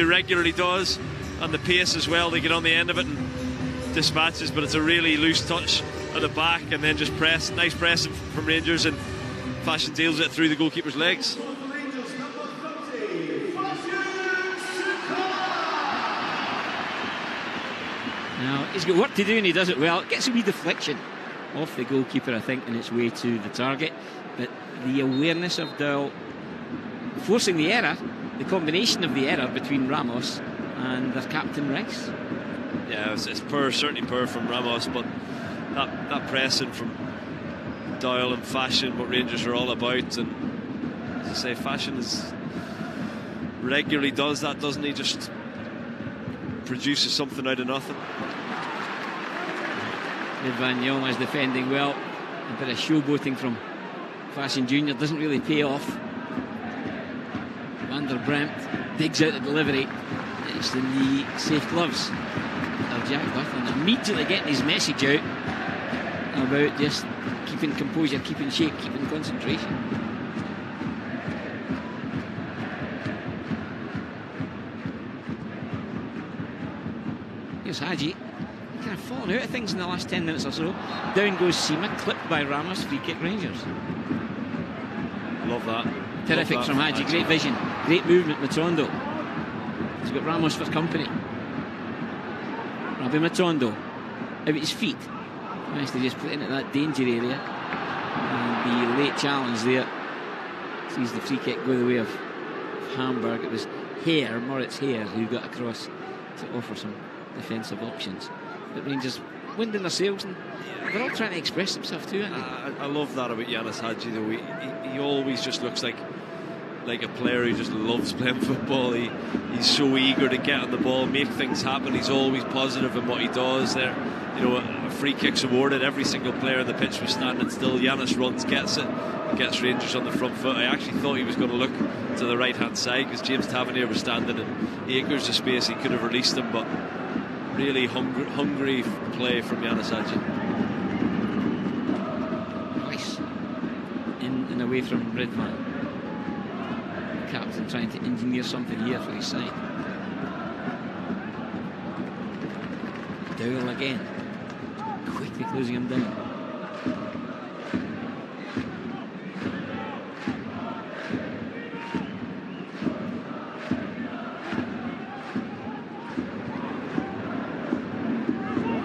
regularly does. And the pace as well. They get on the end of it and dispatches, but it's a really loose touch at the back, and then just press. Nice press from Rangers, and Fashion deals it through the goalkeeper's legs. Now, he's got work to do and he does it well. It gets a wee deflection off the goalkeeper, I think, in its way to the target. But the awareness of Dowell forcing the error, the combination of the error between Ramos and their captain Rice. Yeah, it's poor, certainly poor from Ramos, but that pressing from Dowell and Fashion, what Rangers are all about. And as I say, Fashion is regularly does that, doesn't he? Just produces something out of nothing. Van Yilmaz defending well. A bit of showboating from Fashion Junior doesn't really pay off. Van der Bremt digs out the delivery. It's in the safe gloves of Jack Butland, immediately getting his message out about just keeping composure, keeping shape, keeping concentration. Here's Hadji. Kind of fallen out of things in the last 10 minutes or so. Down goes Sima, clipped by Ramos, free kick Rangers. Love that. Terrific Love that from Hadji, great vision, great movement. Matondo. He's got Ramos for company. Rabbi Matondo, out at his feet. Managed to just put into that danger area. And the late challenge there sees the free kick go the way of Hamburg. It was Moritz Hare, who got across to offer some defensive options. But Rangers winding their sails, and they're all trying to express themselves too, aren't they? I love that about Yanis Hadji, though. He always just looks like a player who just loves playing football. He's so eager to get on the ball, make things happen. He's always positive in what he does there. You know, a free kick's awarded. Every single player on the pitch was standing still. Yanis runs, gets it, and gets Rangers on the front foot. I actually thought he was going to look to the right-hand side because James Tavernier was standing in acres of space. He could have released him, but really hungry play from Yanis Hadji. Nice. In and away from Ridvan. Captain trying to engineer something here for his side. Dowell again, quickly closing him down.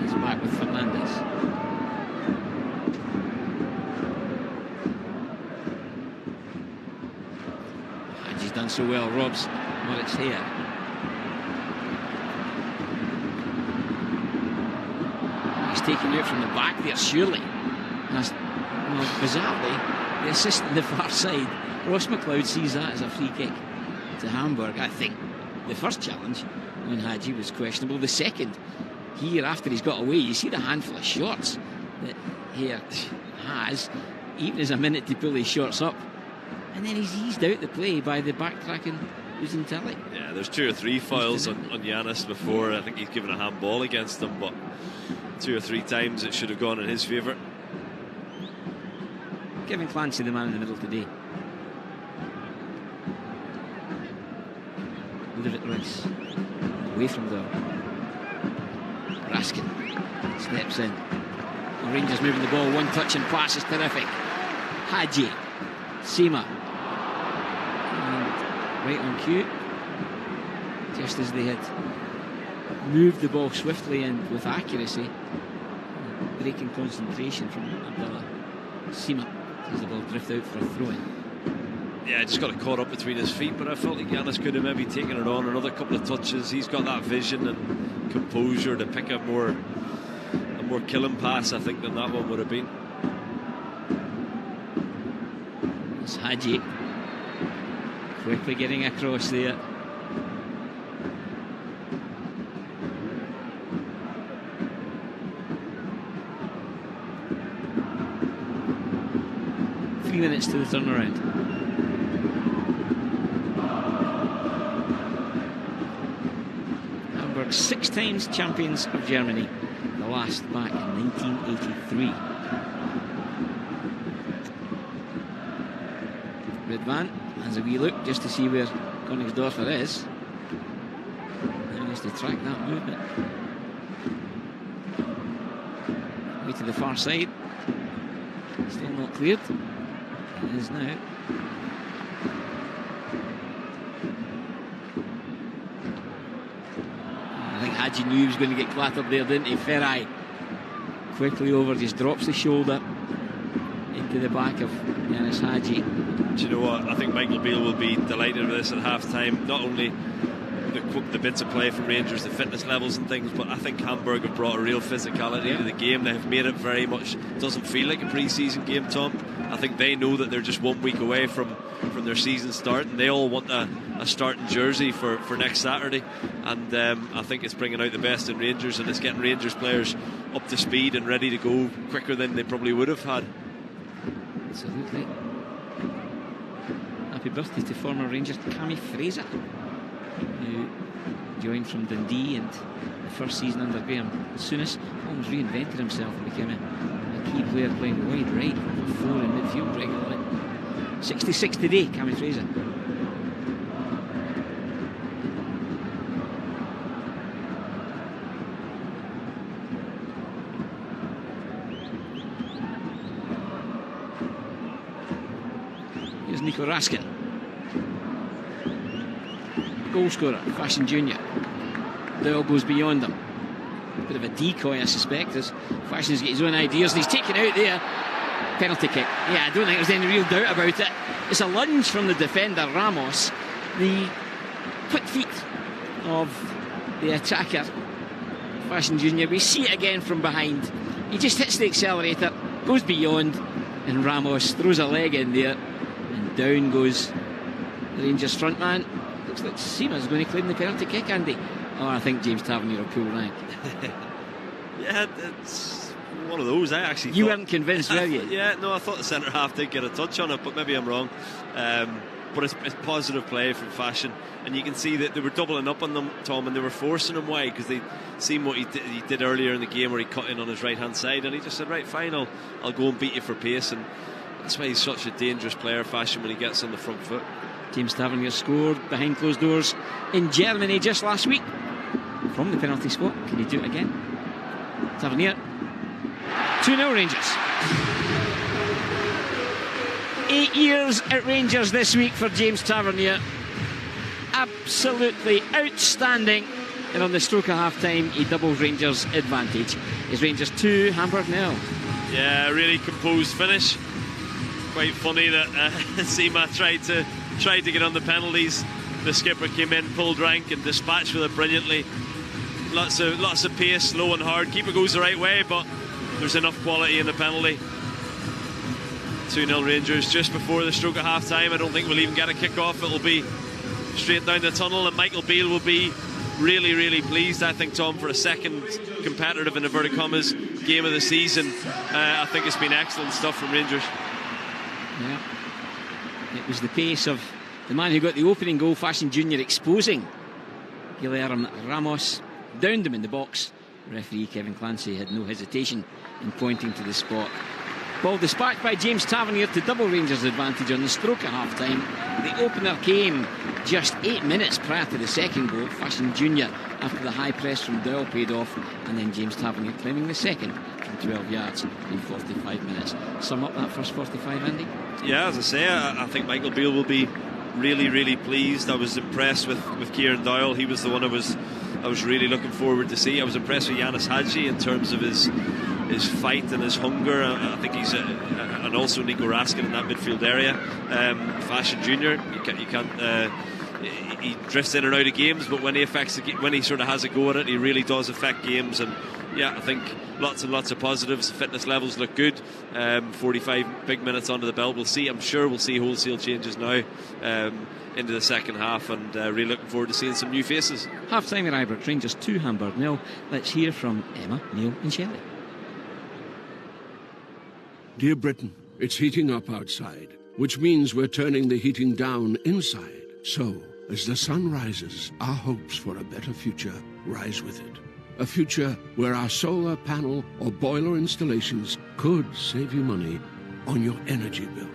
He's back with Fernandez. Hadji's done so well, robs Moritz here. Taken out from the back there, surely. That's, well, bizarrely, the assistant on the far side, Ross McLeod, sees that as a free kick to Hamburg. I think the first challenge on Hadji was questionable. The second, here after he's got away, you see the handful of shots that Hare has, even as a minute to pull his shots up. And then he's eased out the play by the backtracking Uzintelli. Yeah, there's 2 or 3 fouls on Yanis before. I think he's given a handball against them, but 2 or 3 times it should have gone in his favour. Kevin Clancy, the man in the middle today. Ludwig Rice, away from there. Raskin steps in. The Rangers moving the ball, one touch and pass is terrific. Hadji, Sima, and right on cue, just as they had moved the ball swiftly and with accuracy, breaking concentration from Abdallah. Sima as the ball drift out for a throw-in. Yeah, just got it caught up between his feet, but I felt like Yanis could have maybe taken it on another couple of touches. He's got that vision and composure to pick a more killing pass, I think, than that one would have been. It's Hadji quickly getting across there. Minutes to the turnaround. Hamburg 6 times champions of Germany, the last back in 1983. Ridvan has a wee look just to see where Königsdorfer is. He has to track that movement. Way to the far side. Still not cleared. It is now. I think Hadji knew he was going to get clattered there, didn't he? Ferrai quickly over, just drops the shoulder into the back of Yanis Hadji. Do you know what? I think Michael Beale will be delighted with this at half-time. Not only the bits of play from Rangers, the fitness levels and things, but I think Hamburg have brought a real physicality to the game. They have made it very much, doesn't feel like a pre-season game, Tom. I think they know that they're just 1 week away from their season start, and they all want a starting jersey for next Saturday. And I think it's bringing out the best in Rangers, and it's getting Rangers players up to speed and ready to go quicker than they probably would have had. Absolutely. Happy birthday to former Ranger Cammy Fraser, who joined from Dundee, and the first season under Graham Souness almost reinvented himself and became a key player playing wide right for 4 in midfield regularly. 66 today, Cammy Fraser. Here's Nico Raskin, goal scorer, Fashion Junior. Doyle goes beyond him. Bit of a decoy, I suspect, as Fashion's got his own ideas, and he's taken out there. Penalty kick. Yeah, I don't think there's any real doubt about it. It's a lunge from the defender, Ramos. The quick feet of the attacker, Fashion Junior. We see it again from behind. He just hits the accelerator, goes beyond, and Ramos throws a leg in there, and down goes the Rangers front man. Looks like Seaman's going to claim the penalty kick, Andy. Oh, I think James Tavernier will pull rank. Yeah, it's one of those. I actually You weren't convinced, were you? Yeah, no, I thought the centre half did get a touch on it, but maybe I'm wrong. But it's positive play from Fashion, and you can see that they were doubling up on them, Tom, and they were forcing him wide because they seen what he did earlier in the game where he cut in on his right hand side, and he just said, right, fine, I'll go and beat you for pace. And that's why he's such a dangerous player, Fashion, when he gets on the front foot. James Tavernier scored behind closed doors in Germany just last week from the penalty spot. Can he do it again? Tavernier. 2-0 Rangers. 8 years at Rangers this week for James Tavernier. Absolutely outstanding. And on the stroke of half time, he doubles Rangers' advantage. It's Rangers 2, Hamburg 0. Yeah, really composed finish. Quite funny that Seema tried to get on the penalties. The skipper came in, pulled rank, and dispatched with it brilliantly. Lots of pace, slow and hard. Keeper goes the right way, but there's enough quality in the penalty. 2-0 Rangers just before the stroke of half time. I don't think we'll even get a kick-off. It'll be straight down the tunnel, and Michael Beale will be really, really pleased, I think, Tom, for a second competitive, in inverted commas, game of the season. I think it's been excellent stuff from Rangers. Yeah, it was the pace of the man who got the opening goal, Fashion Junior, exposing Guilherme Ramos, downed him in the box. Referee Kevin Clancy had no hesitation in pointing to the spot. Ball dispatched by James Tavernier to double Rangers' advantage on the stroke of half time. The opener came just 8 minutes prior to the second goal. Fashion Junior, after the high press from Doyle, paid off, and then James Tavernier claiming the second from 12 yards in 45 minutes. Sum up that first 45, Andy? Yeah, as I say, I think Michael Beale will be really, really pleased. I was impressed with Kieran Doyle. He was the one I was really looking forward to see. I was impressed with Yanis Hadji in terms of his fight and his hunger. I think he's and also Nico Raskin in that midfield area. Fashion Junior, you can't. He drifts in and out of games, but when he sort of has a go at it, he really does affect games. And yeah, I think lots and lots of positives. Fitness levels look good. 45 big minutes under the belt. I'm sure we'll see wholesale changes now into the second half, and really looking forward to seeing some new faces. Half time at Ibrox, Rangers 2, Hamburg 0. Let's hear from Emma, Neil and Shelley. Dear Britain, it's heating up outside, which means we're turning the heating down inside. So, as the sun rises, our hopes for a better future rise with it. A future where our solar panel or boiler installations could save you money on your energy bills.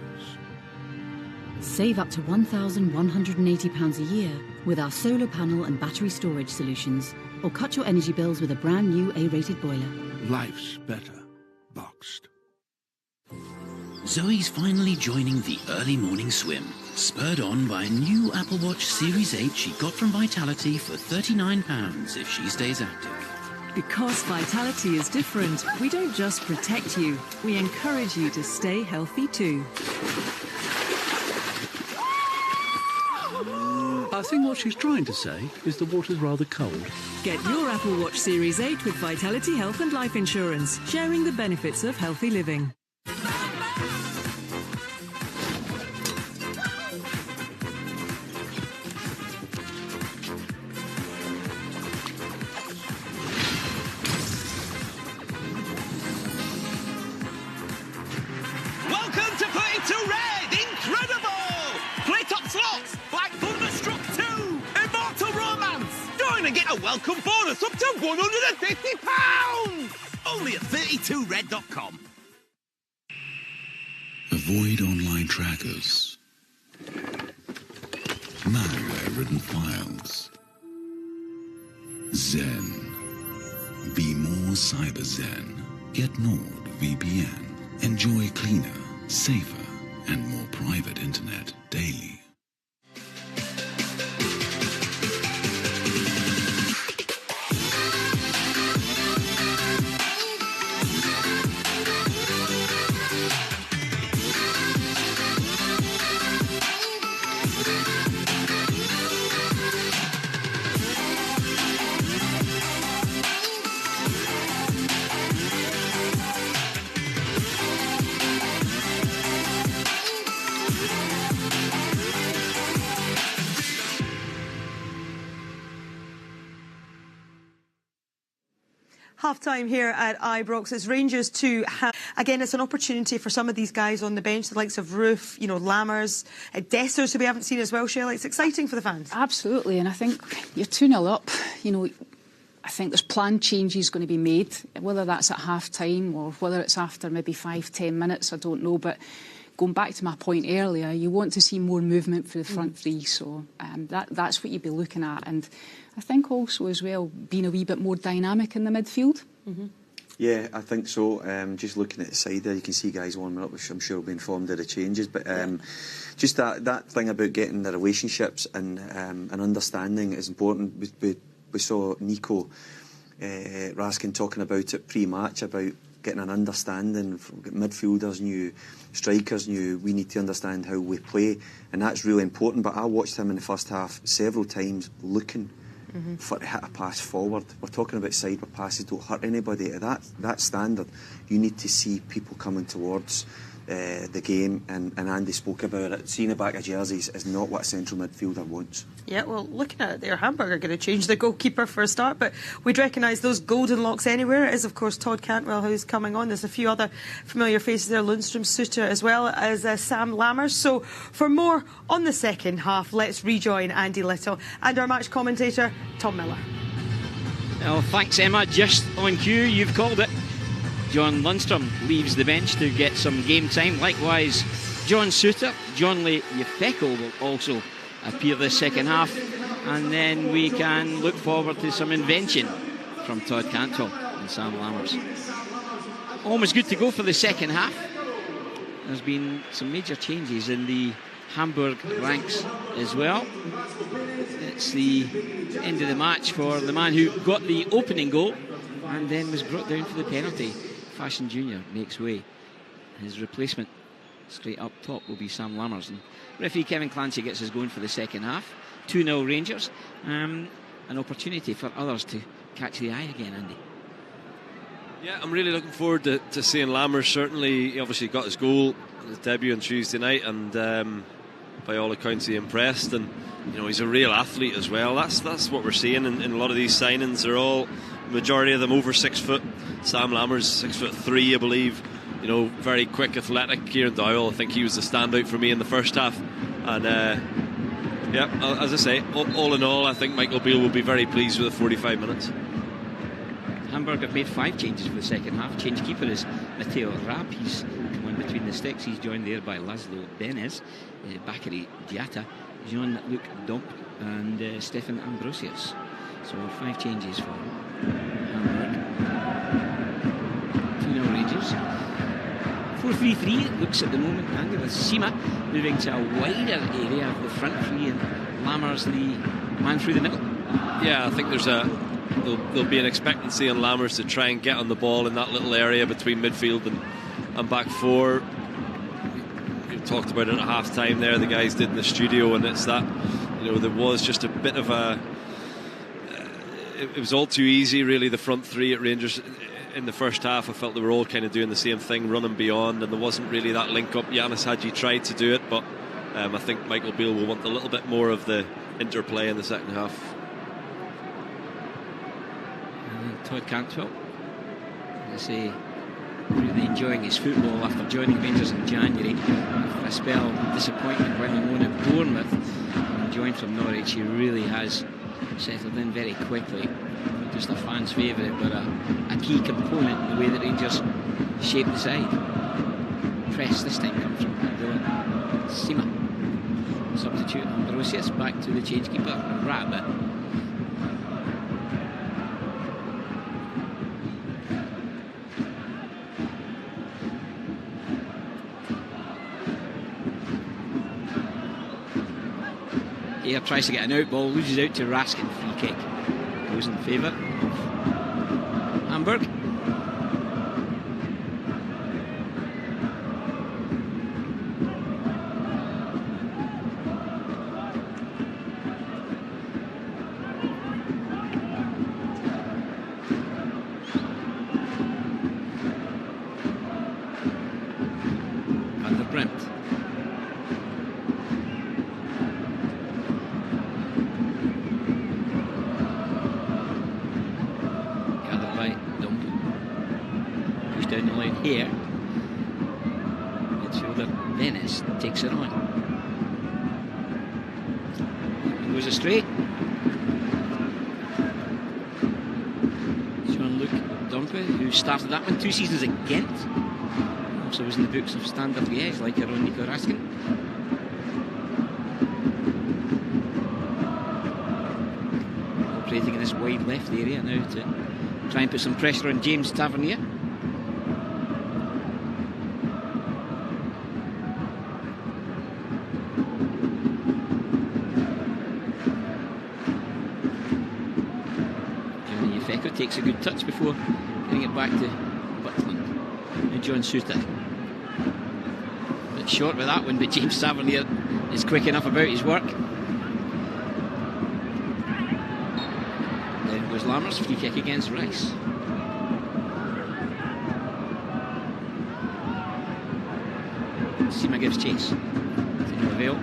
Save up to £1,180 a year with our solar panel and battery storage solutions, or cut your energy bills with a brand new A-rated boiler. Life's better boxed. Zoe's finally joining the early morning swim, spurred on by a new Apple Watch Series 8 she got from Vitality for £39 if she stays active. Because Vitality is different, we don't just protect you, we encourage you to stay healthy too. I think what she's trying to say is the water's rather cold. Get your Apple Watch Series 8 with Vitality Health and Life Insurance, sharing the benefits of healthy living. Welcome to Play to Red! welcome bonus up to £150. Only at 32red.com. Avoid online trackers. Malware-ridden files. Zen. Be more cyber zen. Get NordVPN. Enjoy cleaner, safer, and more private internet daily. Half-time here at Ibrox. It's Rangers 2. Again, it's an opportunity for some of these guys on the bench, the likes of Roof, Lammers, Dessers, who we haven't seen as well, Shelley. It's exciting for the fans. Absolutely, and I think you're 2-0 up. I think there's planned changes going to be made, whether that's at half-time or whether it's after maybe 5-10 minutes, I don't know. But going back to my point earlier, you want to see more movement for the front three, so that's what you'd be looking at. And I think also as well being a wee bit more dynamic in the midfield. Yeah, I think so. Just looking at the side there, you can see guys warming up, which I'm sure will be informed of the changes. But just that thing about getting the relationships and understanding is important. We saw Nico Raskin talking about it pre-match about getting an understanding from midfielders, new strikers, we need to understand how we play, and that's really important. But I watched him in the first half several times looking for to hit a pass forward. We're talking about side where passes don't hurt anybody. At that standard, you need to see people coming towards the game, and Andy spoke about it. Seeing the back of jerseys is not what a central midfielder wants. Yeah, well, looking at it there, Hamburger going to change the goalkeeper for a start, but we'd recognise those golden locks anywhere. It is, of course, Todd Cantwell who's coming on. There's a few other familiar faces there, Lundstrom, Suter, as well as Sam Lammers. So for more on the second half, let's rejoin Andy Little and our match commentator, Tom Miller. Well, thanks, Emma. Just on cue, you've called it. John Lundstrom leaves the bench to get some game time. Likewise, John Suter, John Yefeko will also appear this second half. And then we can look forward to some invention from Todd Cantwell and Sam Lammers. Almost good to go for the second half. There's been some major changes in the Hamburg ranks as well. It's the end of the match for the man who got the opening goal and then was brought down for the penalty. Fashion Jr. makes way. His replacement straight up top will be Sam Lammers. And referee Kevin Clancy gets us going for the second half. 2-0 Rangers. An opportunity for others to catch the eye again, Andy. Yeah, I'm really looking forward to seeing Lammers. Certainly, he obviously got his goal, his debut on Tuesday night, and by all accounts he impressed. And he's a real athlete as well. That's what we're seeing in a lot of these signings. They're all, majority of them over 6 foot. Sam Lammers 6'3", I believe. Very quick, athletic. Kieran Doyle, I think he was the standout for me in the first half. And as I say, all in all, I think Michael Beale will be very pleased with the 45 minutes. Hamburg have made 5 changes for the second half. Change keeper is Matteo Rapp. He's come on between the sticks. He's joined there by Laszlo Benes, Bakary Diatta, Jean-Luc Domp and Stefan Ambrosius. So 5 changes for Hamburg. 2-0 Rangers. 4-3-3 it looks at the moment, Andy, with Sima moving to a wider area of the front three and Lammers the man through the middle. Yeah, I think there'll be an expectancy on Lammers to try and get on the ball in that little area between midfield and back four. We talked about it at half time there, the guys did in the studio, and it's that there was just a bit of a it was all too easy really, the front three at Rangers in the first half. I felt they were all kind of doing the same thing, running beyond, and there wasn't really that link up. Yanis Hadji tried to do it, but I think Michael Beale will want a little bit more of the interplay in the second half. Todd Cantwell, I say, really enjoying his football after joining Rangers in January after a spell of disappointment while on loan at Bournemouth and joined from Norwich. He really has settled in very quickly. Not just a fan's favourite, but a key component in the way that Rangers shape the side. Press this time comes from Sima. Substitute Ambrosius back to the change keeper, Rabbit. Here tries to get an out ball, loses out to Raskin. Free kick goes in favour of Hamburg. Here, midfielder Venice takes it on. It goes astray. Jean-Luc Dompe, who started that one 2 seasons at Ghent, also was in the books of Standard Liège, like our own Nico Raskin. Operating in this wide left area now to try and put some pressure on James Tavernier. Takes a good touch before getting it back to Butland. And John Suter. Bit short with that one, but James Tavernier is quick enough about his work. Then goes Lammers, free kick against Rice. Sima gives chase. To no avail.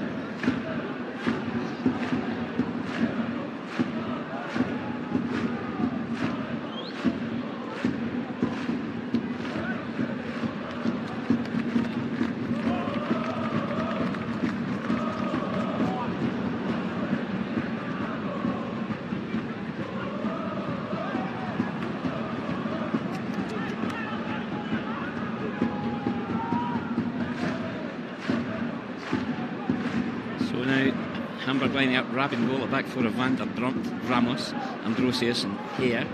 Lining up Rabin goal, back for Van der Brunt, Ramos, Ambrosius and Hare,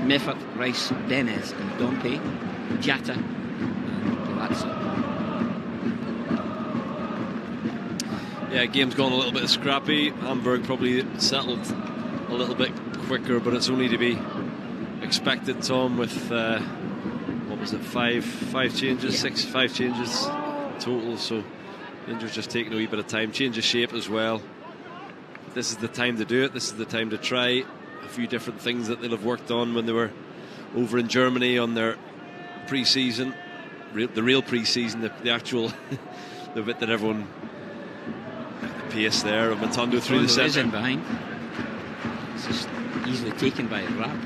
Meffert, Rice, Benez and Dompe, Jatta and Palazzo. Yeah, game's gone a little bit scrappy. Hamburg probably settled a little bit quicker, but it's only to be expected, Tom, with what was it, five changes, yeah. five changes total, so Rangers just taking a wee bit of time, change of shape as well. This is the time to do it. This is the time to try a few different things that they'll have worked on when they were over in Germany on their pre-season, the real pre-season, the actual, the bit that everyone, the pace there of Matondo through the centre. In behind. It's just easily taken by Rab.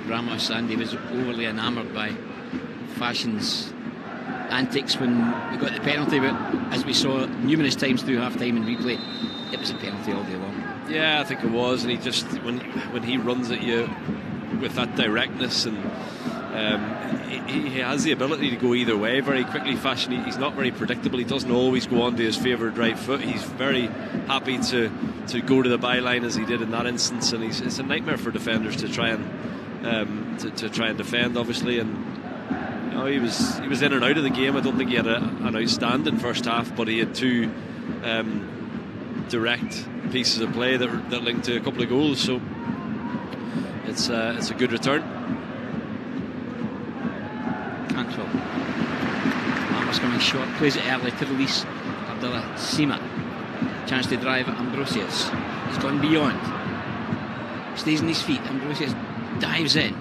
Ramos Andy was overly enamoured by Fashion's antics when we got the penalty, but as we saw numerous times through half-time and replay, it was a penalty all day long. Yeah, I think it was, and he just, when he runs at you with that directness, and he has the ability to go either way very quickly. Fashion, he's not very predictable. He doesn't always go on to his favoured right foot. He's very happy to go to the byline as he did in that instance, and it's a nightmare for defenders to try and try and defend, obviously. And you know, he was in and out of the game. I don't think he had an outstanding first half, but he had two direct pieces of play that linked to a couple of goals, so it's a good return. Cantwell, Lammers coming short, plays it early to release Abdullah Sima. Chance to drive Ambrosius. He's gone beyond, stays on his feet. Ambrosius dives in,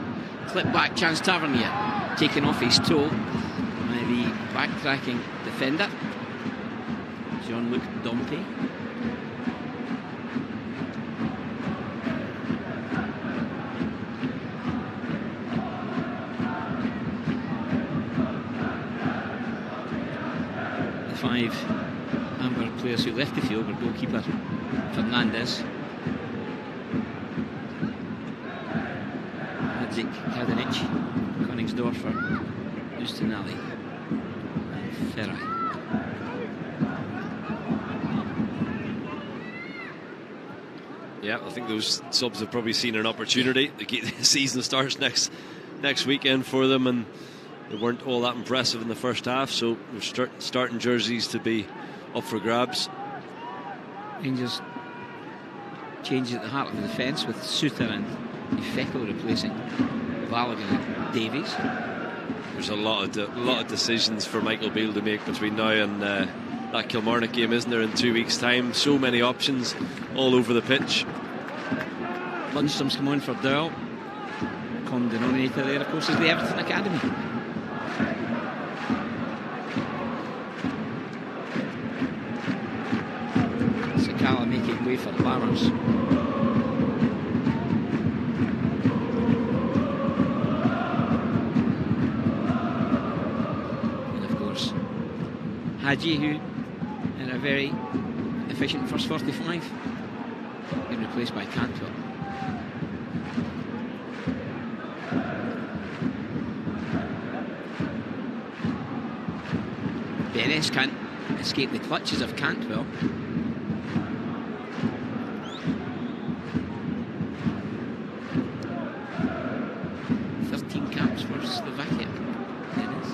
clip back, chance Tavernier, taken off his toe by the backtracking defender Jean-Luc Dompe. 5 Hamburg players who left the field were goalkeeper Fernandez, Hadzik, Kadinic, Koningsdorfer, Ustinali and Ferrari. Yeah, I think those subs have probably seen an opportunity. The season starts next weekend for them, and they weren't all that impressive in the first half, so we're starting jerseys to be up for grabs. Rangers changes at the heart of the defence with Suter and Ifeko replacing Balogun and Davies. There's a lot of decisions for Michael Beale to make between now and that Kilmarnock game, isn't there, in 2 weeks' time? So many options all over the pitch. Lundstrom's come on for Dowell. Common denominator there, of course, is the Everton Academy. Sakala making way for Lammers. And of course, Hadji, who in a very efficient first 45, been replaced by Cantwell. Benes can't escape the clutches of Cantwell. Caps for Slovakia. Benes.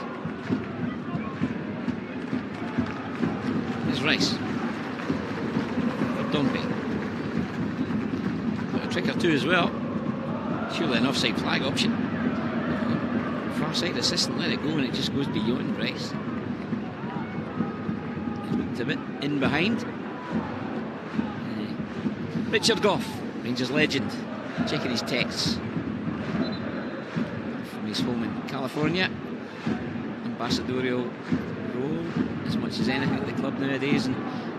There's Rice for Dompe. Got a trick or two as well. Surely an offside flag option. Far side assistant let it go, and it just goes beyond Rice. Looked a bit in behind. Richard Gough, Rangers legend, checking his texts from his home in California. Ambassadorial role as much as anything at the club nowadays, and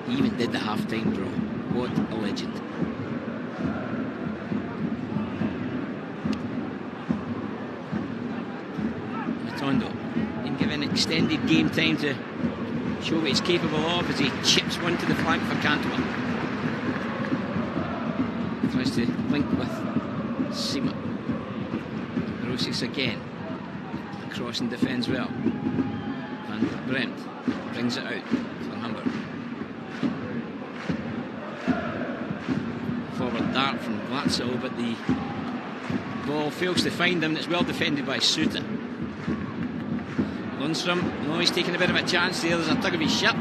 he even did the half-time draw. What a legend. Matondo being given extended game time to show what he's capable of as he chips one to the flank for Cantwell. Tries to link with Sima. Rosius again. Across and defends well. Van Bremt brings it out for Hamburg. Forward dart from Glatzel, but the ball fails to find him. It's well defended by Suter. Lundstrom, no, he's taking a bit of a chance there. There's a tug of his shirt.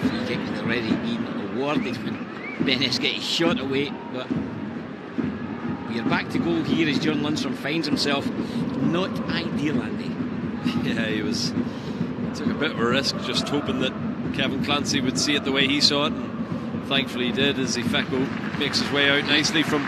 Free kick had already been awarded when Benes gets his shot away, but we're back to goal here as John Lundstrom finds himself not ideal, Andy. Yeah, he took a bit of a risk, just hoping that Kevin Clancy would see it the way he saw it, and thankfully he did, as Ifeko makes his way out nicely from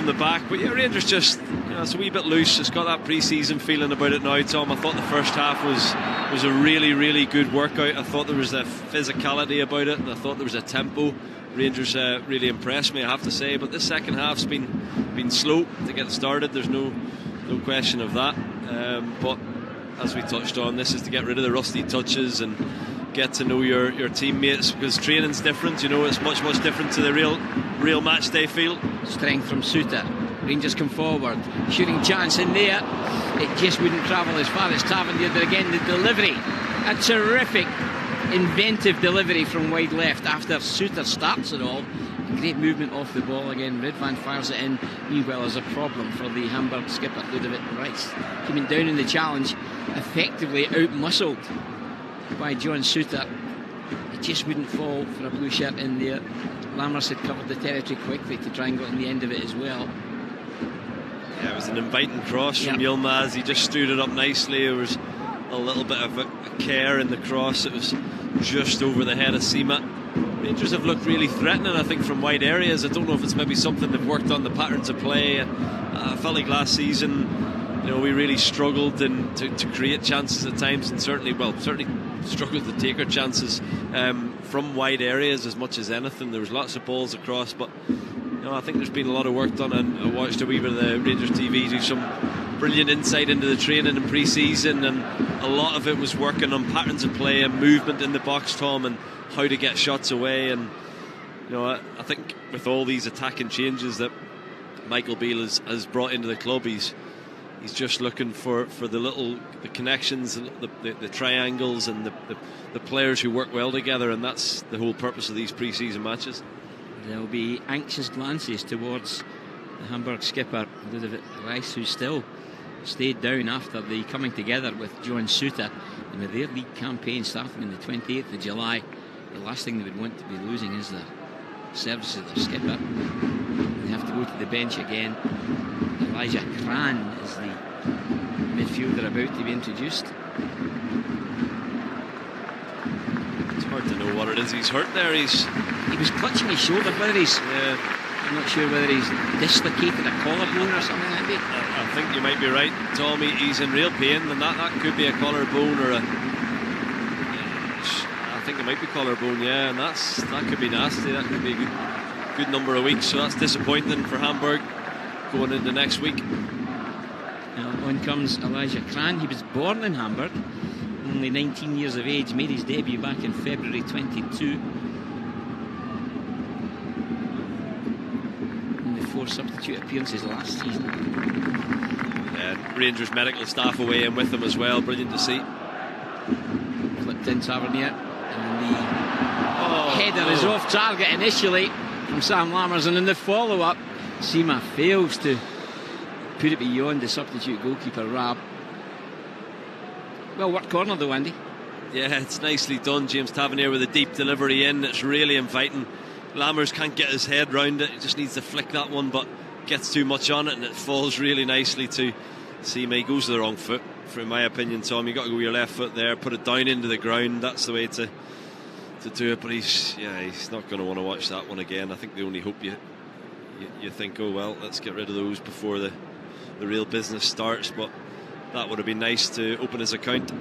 the back. But yeah, Rangers just, it's a wee bit loose. It's got that pre-season feeling about it now, Tom. I thought the first half was a really, really good workout. I thought there was a physicality about it, and I thought there was a tempo. Rangers really impressed me, I have to say. But this second half's been slow to get started. There's no question of that. But as we touched on, this is to get rid of the rusty touches and get to know your teammates, because training's different. It's much different to the real match day feel. Strength from Suter. Rangers come forward, shooting chance in there. It just wouldn't travel as far as Tavernier. But again, the delivery, a terrific inventive delivery from wide left after Suter starts it all. Great movement off the ball again. Ridvan fires it in. Meanwhile, there's a problem for the Hamburg skipper, Ludovic Rice. Coming down in the challenge, effectively out-muscled by John Suter. It just wouldn't fall for a blue shirt in there. Lammers had covered the territory quickly to try and get in the end of it as well. Yeah, it was an inviting cross from Yilmaz. He just stood it up nicely. There was a little bit of a care in the cross. It was just over the head of Sima. Rangers have looked really threatening, I think, from wide areas. I don't know if it's maybe something they've worked on, the patterns of play. I felt like last season, we really struggled to create chances at times, and certainly struggled to take our chances from wide areas as much as anything. There was lots of balls across, but I think there's been a lot of work done, and I watched a wee bit of the Rangers TV do some brilliant insight into the training and pre-season, and a lot of it was working on patterns of play and movement in the box, Tom, and how to get shots away. And I think with all these attacking changes that Michael Beale has brought into the club, he's just looking for the connections, the triangles, and the players who work well together, and that's the whole purpose of these pre-season matches. There'll be anxious glances towards the Hamburg skipper Ludovic Reis, who still stayed down after the coming together with John Suter, and with their league campaign starting on the 28th of July, the last thing they would want to be losing is the services of their skipper. They have to go to the bench again. Elijah Cran is the midfielder about to be introduced. It's hard to know what it is he's hurt there. He was clutching his shoulder. I'm not sure whether he's dislocated a collarbone or something like that. I think you might be right, Tommy. He's in real pain, and that could be a collarbone or I think it might be collarbone, yeah, and that could be nasty. That could be a good number of weeks, so that's disappointing for Hamburg going into next week. Now on comes Elijah Cran. He was born in Hamburg, only 19 years of age, made his debut back in February 22. Only 4 substitute appearances last season. Rangers medical staff away and with him as well, brilliant to see. Flipped in Tavernier, and the header is off target initially from Sam Lammers, and in the follow-up Sima fails to put it beyond the substitute goalkeeper Raab. Well worked corner though, Andy. Yeah, it's nicely done. James Tavernier with a deep delivery in. It's really inviting. Lammers can't get his head round it. He just needs to flick that one, but gets too much on it, and it falls really nicely to Sima. He goes to the wrong foot, in my opinion, Tom. You've got to go with your left foot there, put it down into the ground. That's the way to do it. But he's not going to want to watch that one again. I think the only hope you think, oh well, let's get rid of those before the real business starts. But that would have been nice to open his account.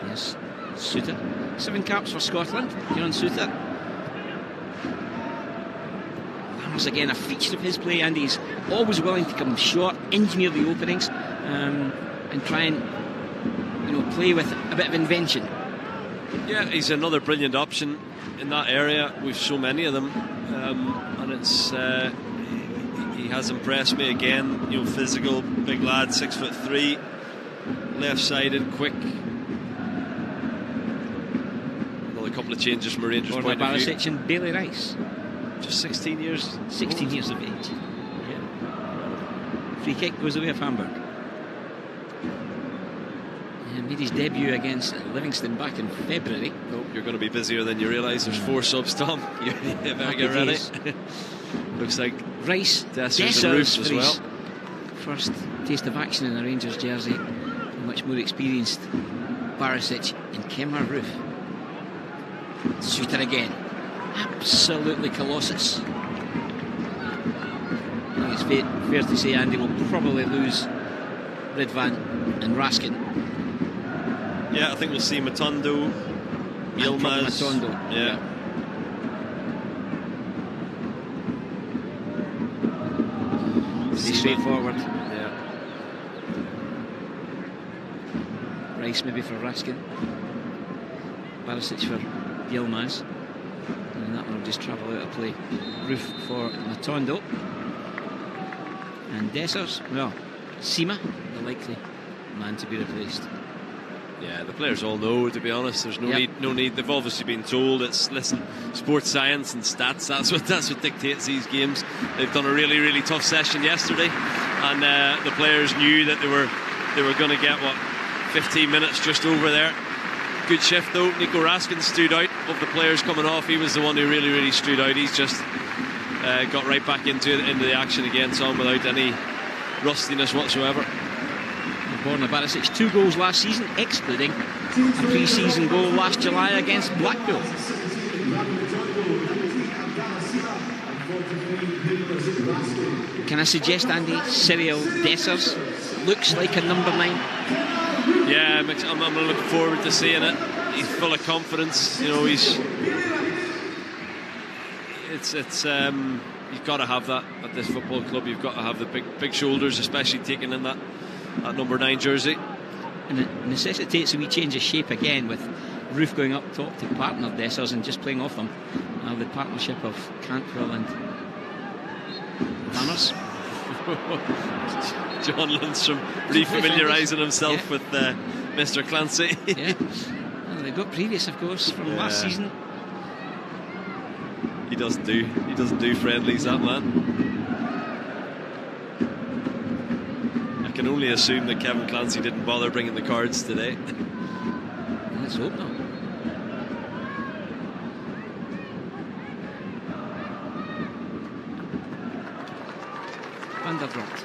Yes, Suter, 7 caps for Scotland. John Suter. Lammers again, a feature of his play, and he's always willing to come short, engineer the openings, and try and play with a bit of invention. Yeah, he's another brilliant option in that area. We've so many of them, and it's he has impressed me again. Physical, big lad, 6'3", left-sided, quick. Another couple of changes from a Rangers point of view. Barisic and Bailey Rice, just 16 years. 16 years of age. Yeah. Free kick goes away of Hamburg. Made his debut against Livingston back in February. Oh, you're going to be busier than you realise. There's 4 subs, Tom. You better get ready. Looks like Rice Dessers and Roofs as well. First taste of action in a Rangers jersey. A much more experienced Barisic and Kemar Roof. Suter again. Absolutely colossus. I think it's fair to say, Andy, will probably lose Ridvan and Raskin. Yeah, I think we'll see Matondo, Yilmaz. Matondo. Yeah. Pretty straightforward. Yeah. Rice maybe for Raskin. Barisic for Yilmaz. And that one will just travel out of play. Roof for Matondo. And Dessers, well, Sima, the likely man to be replaced. Yeah, the players all know, to be honest. There's no need. They've obviously been told. It's sports science and stats. That's what dictates these games. They've done a really, really tough session yesterday, and the players knew that they were going to get 15 minutes just over there. Good shift though. Nico Raskin stood out of the players coming off. He was the one who really, really stood out. He's just got right back into the action again, Tom, without any rustiness whatsoever. Borna Barisic, 2 goals last season, excluding a pre-season goal last July against Blackpool. Can I suggest, Andy, Cyril Dessers looks like a number 9? Yeah, I'm looking forward to seeing it. He's full of confidence. you've got to have that at this football club. You've got to have the big shoulders, especially taking in that number 9 jersey. And it necessitates a wee change of shape again, with Roof going up top to partner Dessers and just playing off them. The partnership of Cantwell and Lammers. John Lundstrom refamiliarising himself with Mr. Clancy. Yeah. Well, they've got previous, of course, from last season. He doesn't do friendlies, that man. I can only assume that Kevin Clancy didn't bother bringing the cards today. Let's hope not. Van der Bront.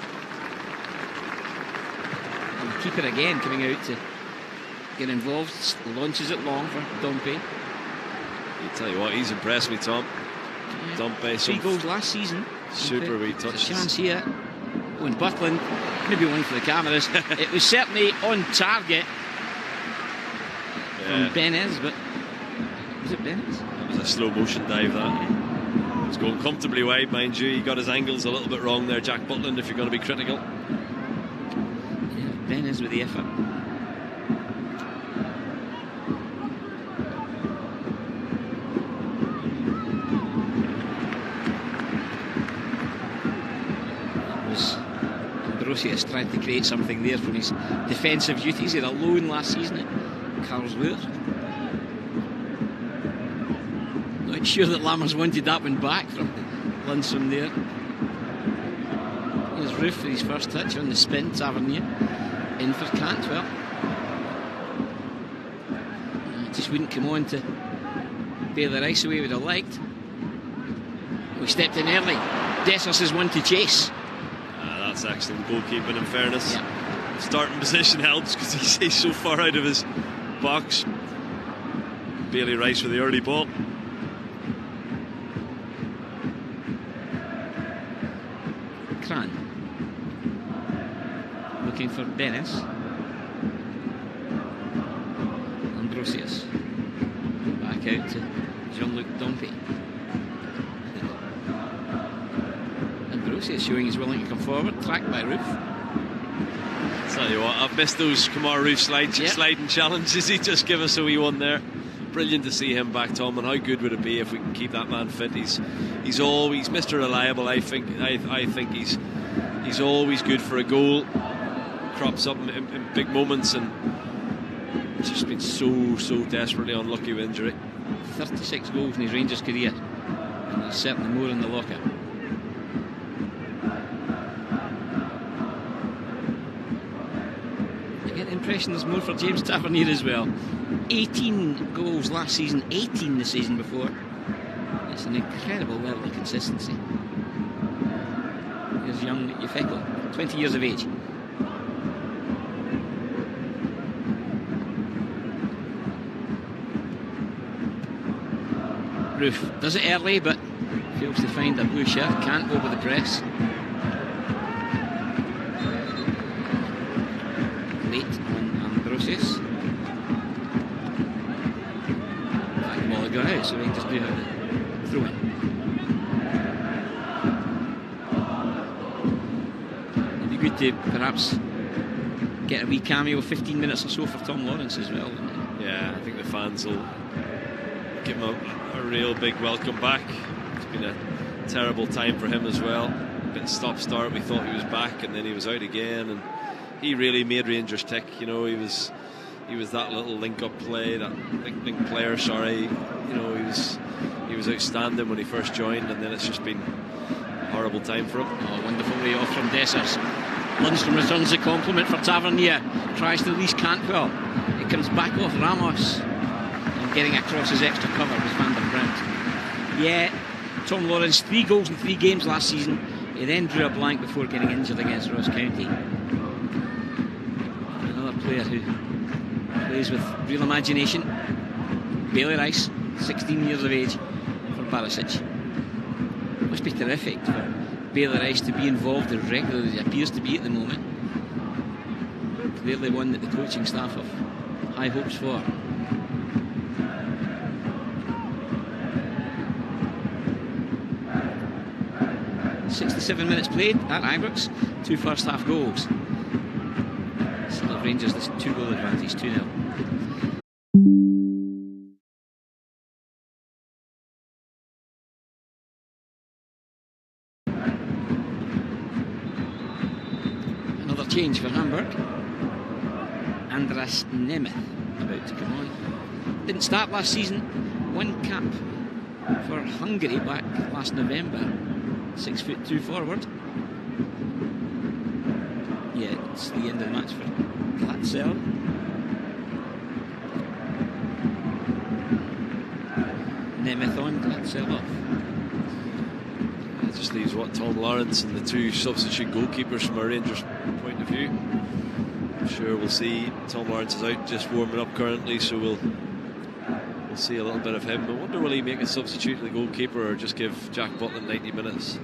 And the keeper again coming out to get involved. Launches it long for Dompe. I tell you what, he's impressed me, Tom. Yeah. Dompe, 3 goals last season. Super wee touches. A chance here. Oh, and Butland, maybe one for the cameras. It was certainly on target from Benez, but was it Benez? That was a slow motion dive, that. Yeah. It was going comfortably wide, mind you. He got his angles a little bit wrong there, Jack Butland, if you're going to be critical. Yeah, Benez with the effort. Ambrosius trying to create something there from his defensive duties. He had a loan last season at Karlsruhe. Not sure that Lammers wanted that one back from Lundstrom there. Here's Roof for his first touch on the spin. Tavernier in for Cantwell. Just wouldn't come on to bail the ice away. Would have liked. We stepped in early. Dessers is one to chase. That's excellent goalkeeping, in fairness. Yeah. Starting position helps because he's so far out of his box. Bailey Rice with the early ball. Kran looking for Dennis. Ambrosius back out to Jean-Luc Dompe. Ambrosius showing he's willing to come forward, tracked by Roof. Tell you what, I've missed those Kamar Roof sliding challenges. He just give us a wee one there. Brilliant to see him back, Tom, and how good would it be if we can keep that man fit? He's always Mr. Reliable. I think he's always good for a goal. Crops up in big moments, and just been so desperately unlucky with injury. 36 goals in his Rangers career, and there's certainly more in the locker. I get the impression there's more for James Tavernier as well. 18 goals last season, 18 the season before. It's an incredible level of consistency. Here's young Yefeko, 20 years of age. Roof does it early, but fails to find a blue shirt. Can't go with the press. Late on Ambrosius. The ball had gone out, so Rangers do have the throw in. It'd be good to perhaps get a wee cameo, 15 minutes or so for Tom Lawrence as well. Yeah, I think the fans will give him a real big welcome back. It's been a terrible time for him as well. A bit stop-start. We thought he was back, and then he was out again, and he really made Rangers tick. You know, he was that little link-up play, that link player. Sorry, you know, he was outstanding when he first joined, and then it's just been a horrible time for him. Oh, wonderful way off from Dessers. Lundstrom returns the compliment for Tavernier. Tries to release Cantwell. It comes back off Ramos. Getting across his extra cover was Van der Bront. Yeah, Tom Lawrence, 3 goals in 3 games last season. He then drew a blank before getting injured against Ross County. Another player who plays with real imagination. Bailey Rice, 16 years of age for Barisic. Must be terrific for Bailey Rice to be involved as regularly as he appears to be at the moment. Clearly one that the coaching staff have high hopes for. 67 minutes played at Ibrox, 2 first half goals. Still Rangers this 2-goal advantage, 2-0. Another change for Hamburg. Andras Nemeth about to come on. Didn't start last season. One cap for Hungary back last November. 6'2" forward. Yeah, it's the end of the match for Glatzel. Nemeth on, Glatzel off. It just leaves Tom Lawrence and the 2 substitute goalkeepers from a Rangers point of view. I'm sure we'll see Tom Lawrence is out just warming up currently, so we'll see a little bit of him. I wonder, will he make a substitute to the goalkeeper or just give Jack Butland 90 minutes?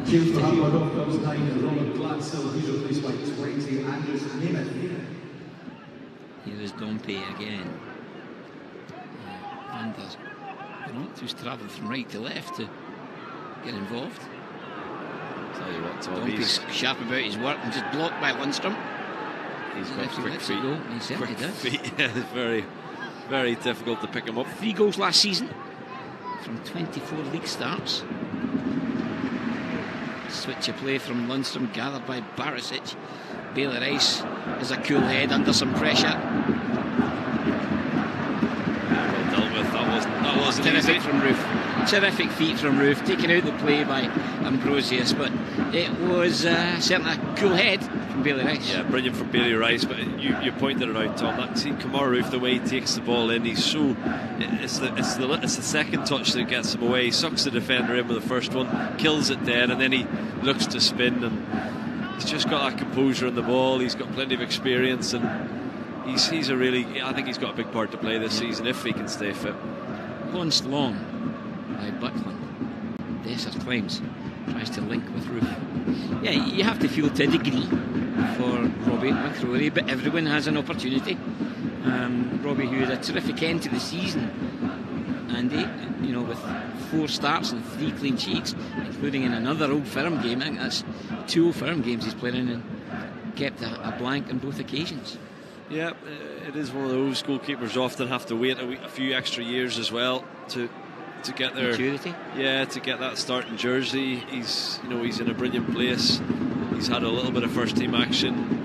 Change for Hamburg off comes 9, Robert Glatzel, he's replaced by 20, Andras Nemeth. Here is Dompe again. Anders Grant, who's travelled from right to left to get involved. Tell you what, Tom, Dompe's sharp about his work and just blocked by Lundstrom. He's got quick feet. He certainly does. Yeah, it's very, very difficult to pick him up. 3 goals last season from 24 league starts. Switch of play from Lundstrom, gathered by Barisic. Bailey Rice has a cool head under some pressure. Well dealt with. That wasn't terrific easy. From Roof. Terrific feet from Roof, taking out the play by Ambrosius, but it was certainly a cool head from Bailey Rice. Yeah, brilliant from Bailey Rice, but you pointed it out, Tom. See Kamar Roof, the way he takes the ball in, he's so it's the second touch that gets him away. He sucks the defender in with the first one, kills it dead, and then he looks to spin, and he's just got that composure on the ball. He's got plenty of experience, and he's a really, I think he's got a big part to play this season if he can stay fit. Launched long by Buckland. Desser climbs, tries to link with Roof. Yeah, you have to feel to a degree for Robbie McCrory, but everyone has an opportunity. Robbie, who had a terrific end to the season, and with 4 starts and 3 clean sheets, including in another Old Firm game. I think that's 2 Old Firm games he's played in, and kept a blank on both occasions. Yeah, it is one of those goalkeepers often have to wait a few extra years as well to get their maturity. Yeah, to get that starting jersey. He's in a brilliant place. He's had a little bit of first team action.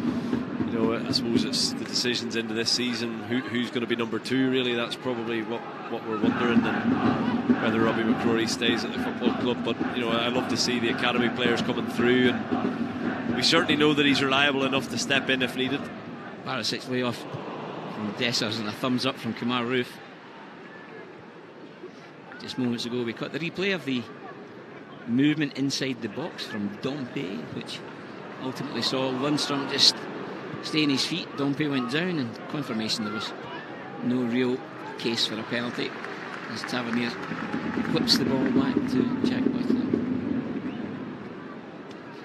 I suppose it's the decisions into this season. Who's going to be number 2? Really, that's probably what we're wondering, and whether Robbie McCrory stays at the football club. But I love to see the academy players coming through, and we certainly know that he's reliable enough to step in if needed. Barisic lay off from Dessers and a thumbs up from Kamar Roof. Just moments ago we caught the replay of the movement inside the box from Dompe, which ultimately saw Lundstrom just stay on his feet. Dompe went down, and confirmation there was no real case for a penalty as Tavernier whips the ball back to Jack Butland.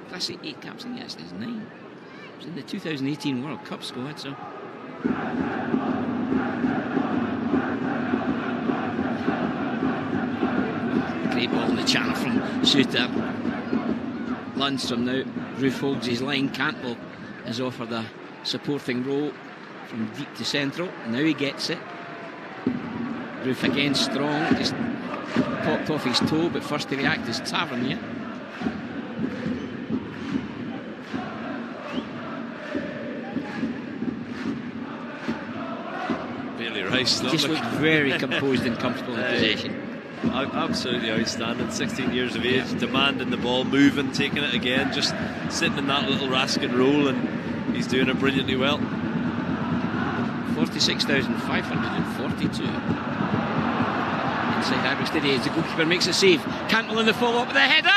Did I say 8 caps? I think yes, there's 9. It was in the 2018 World Cup squad, so great ball in the channel from Suter. Lundstrom now. Roof holds his line. Cantwell has offered a supporting role from deep to central. Now he gets it. Roof again strong. Just popped off his toe, but first to react is Tavernier. Bailey Rice just looked very composed and comfortable in possession. Absolutely outstanding. 16 years of age, demanding the ball, moving, taking it again, just sitting in that little Raskin role, and he's doing it brilliantly well. 46,542 inside Ibrox today as the goalkeeper makes a save. Cantwell in the follow-up with a header,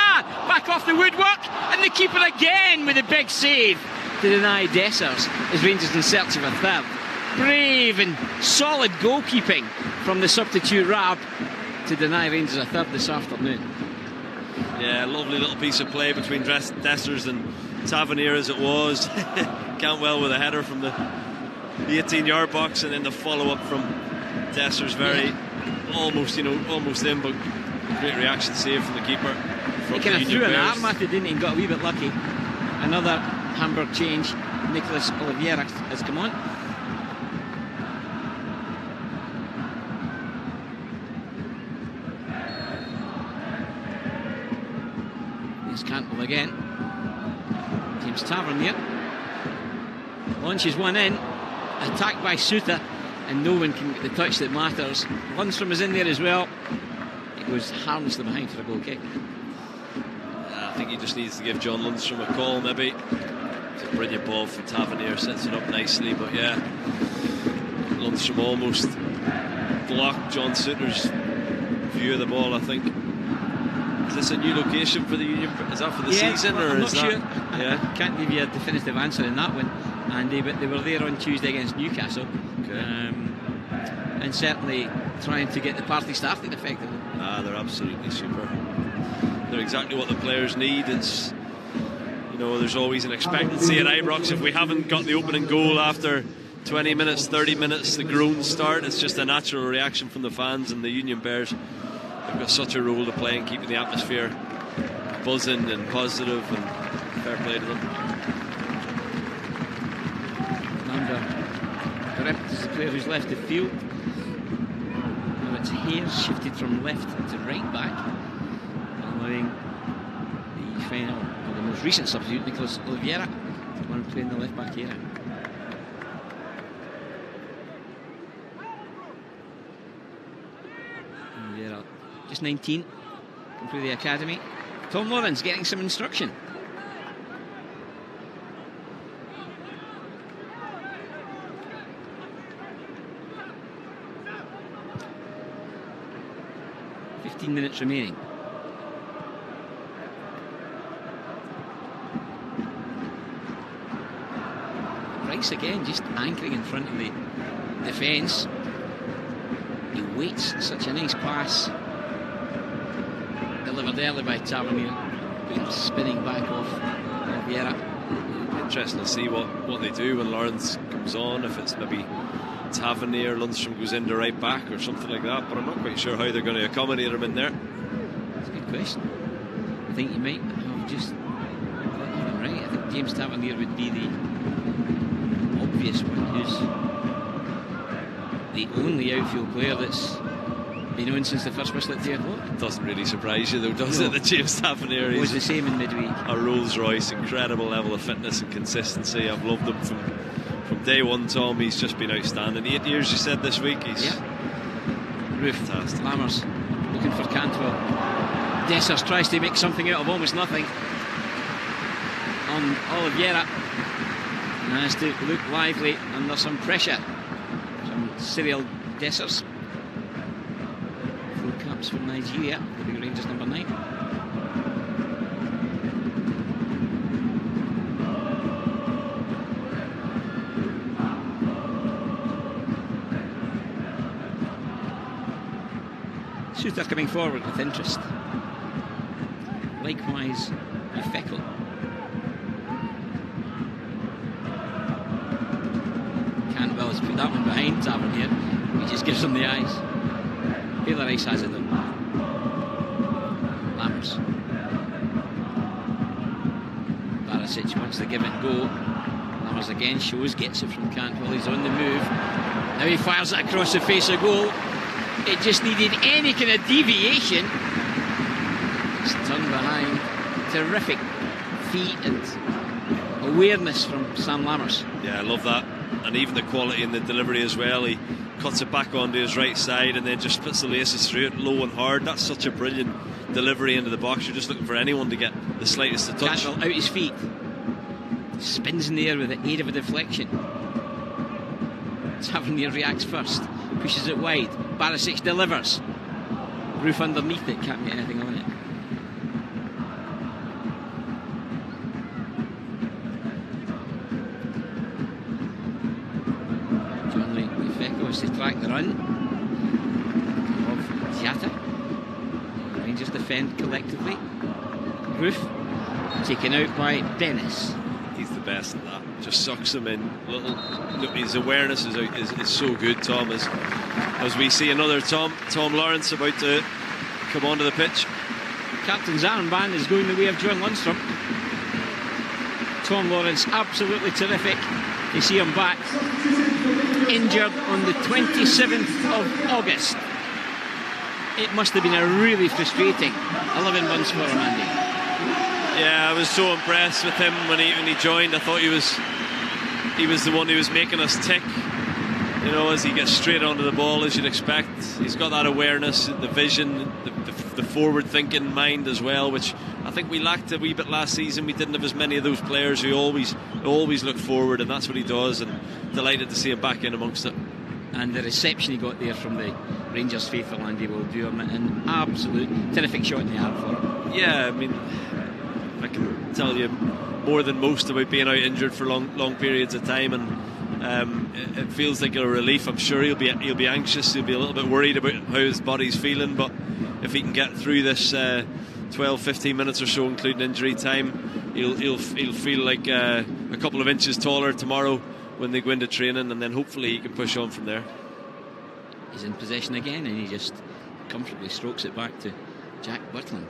back off the woodwork, and the keeper again with a big save to deny Dessers as Rangers in search of a third. Brave and solid goalkeeping from the substitute Rab to deny Rangers a third this afternoon. Yeah, lovely little piece of play between Dessers and Tavernier as it was. Cantwell with a header from the 18-yard box, and then the follow-up from Dessers, almost in, but Great reaction save from the keeper. He kind of threw an arm at it, didn't he, and got a wee bit lucky. Another Hamburg change. Nicolas Oliveira has come on. Here's Cantwell again. James Tavernier launches one in, attacked by Suter, and no one can get the touch that matters. Lundstrom is in there as well. It goes harmlessly behind for a goal kick. I think he just needs to give John Lundstrom a call, maybe. It's a brilliant ball from Tavernier, sets it up nicely, but yeah, Lundstrom almost blocked John Suter's view of the ball, I think. Is this a new location for the Union? Is that for the season? Well, or I'm is not that, sure. Yeah? I can't give you a definitive answer in that one, Andy, but they were there on Tuesday against Newcastle. Okay. And certainly trying to get the party started effectively. They're absolutely super. They're exactly what the players need. It's, you know, there's always an expectancy at Ibrox. If we haven't got the opening goal after 20 minutes, 30 minutes, the groans start. It's just a natural reaction from the fans, and the Union Bears have got such a role to play in keeping the atmosphere buzzing and positive, and fair play to them. Number Griffith is the player who's left the field. Now it's Hare shifted from left to right back, allowing the final, or the most recent substitute, Nicolas Oliveira, the one playing the left back area. Oliveira, just 19, come through the academy. Tom Lawrence getting some instruction. Minutes remaining. Rice again, just anchoring in front of the defence. He waits, such a nice pass. Delivered early by Tavernier, been spinning back off Vieira. Interesting to see what they do when Lawrence comes on, if it's maybe Tavernier, Lundstrom goes into right back or something like that, but I'm not quite sure how they're going to accommodate him in there. That's a good question. I think you might have just got him right. I think James Tavernier would be the obvious one, who's the only outfield player that's been on since the first whistle at 3 o'clock. Doesn't really surprise you though, does it, that James Tavernier was the same in midweek. A Rolls Royce, incredible level of fitness and consistency. I've loved him from day one, Tom. He's just been outstanding. 8 years, you said, this week. He's fantastic. Lammers looking for Cantwell. Dessers tries to make something out of almost nothing on Oliveira, and has to look lively under some pressure from Cyril Dessers. 4 caps for Nigeria, the big Rangers number 9. Suter coming forward with interest. Likewise, Feckle. Cantwell has put that one behind Tavernier. He just gives them the eyes. Baylor Rice has it though. Lammers. Barisic wants to give it go. Lammers again shows, gets it from Cantwell. He's on the move. Now he fires it across the face of goal. It just needed any kind of deviation. It's turned behind. Terrific feet and awareness from Sam Lammers. Yeah, I love that. And even the quality in the delivery as well. He cuts it back onto his right side and then just puts the laces through it low and hard. That's such a brilliant delivery into the box. You're just looking for anyone to get the slightest of touch. Cantwell out his feet. Spins in the air with the aid of a deflection. Tavernier reacts first. Pushes it wide. Barisic delivers. Roof underneath it, can't get anything on it. John Lefeko is to track the run of Ziata. Rangers defend collectively. Roof taken out by Dennis. He's the best at that. Just sucks him in. His awareness is so good, Tom. As we see another Tom Lawrence about to come onto the pitch. Captain's armband is going the way of John Lundstrom. Tom Lawrence, absolutely terrific to see him back. Injured on the 27th of August. It must have been a really frustrating 11 months for him, Andy. Yeah, I was so impressed with him when he joined. I thought he was the one who was making us tick. You know, as he gets straight onto the ball, as you'd expect. He's got that awareness, the vision, the forward-thinking mind as well, which I think we lacked a wee bit last season. We didn't have as many of those players who always look forward, and that's what he does, and delighted to see him back in amongst it. And the reception he got there from the Rangers faithful, Andy, will do him an absolute terrific shot in the arm for him. Yeah, I mean, I can tell you more than most about being out injured for long periods of time, and it feels like a relief. I'm sure he'll be anxious, he'll be a little bit worried about how his body's feeling, but if he can get through this 12-15 minutes or so, including injury time, he'll feel like a couple of inches taller tomorrow when they go into training, and then hopefully he can push on from there. He's in possession again, and he just comfortably strokes it back to Jack Butland.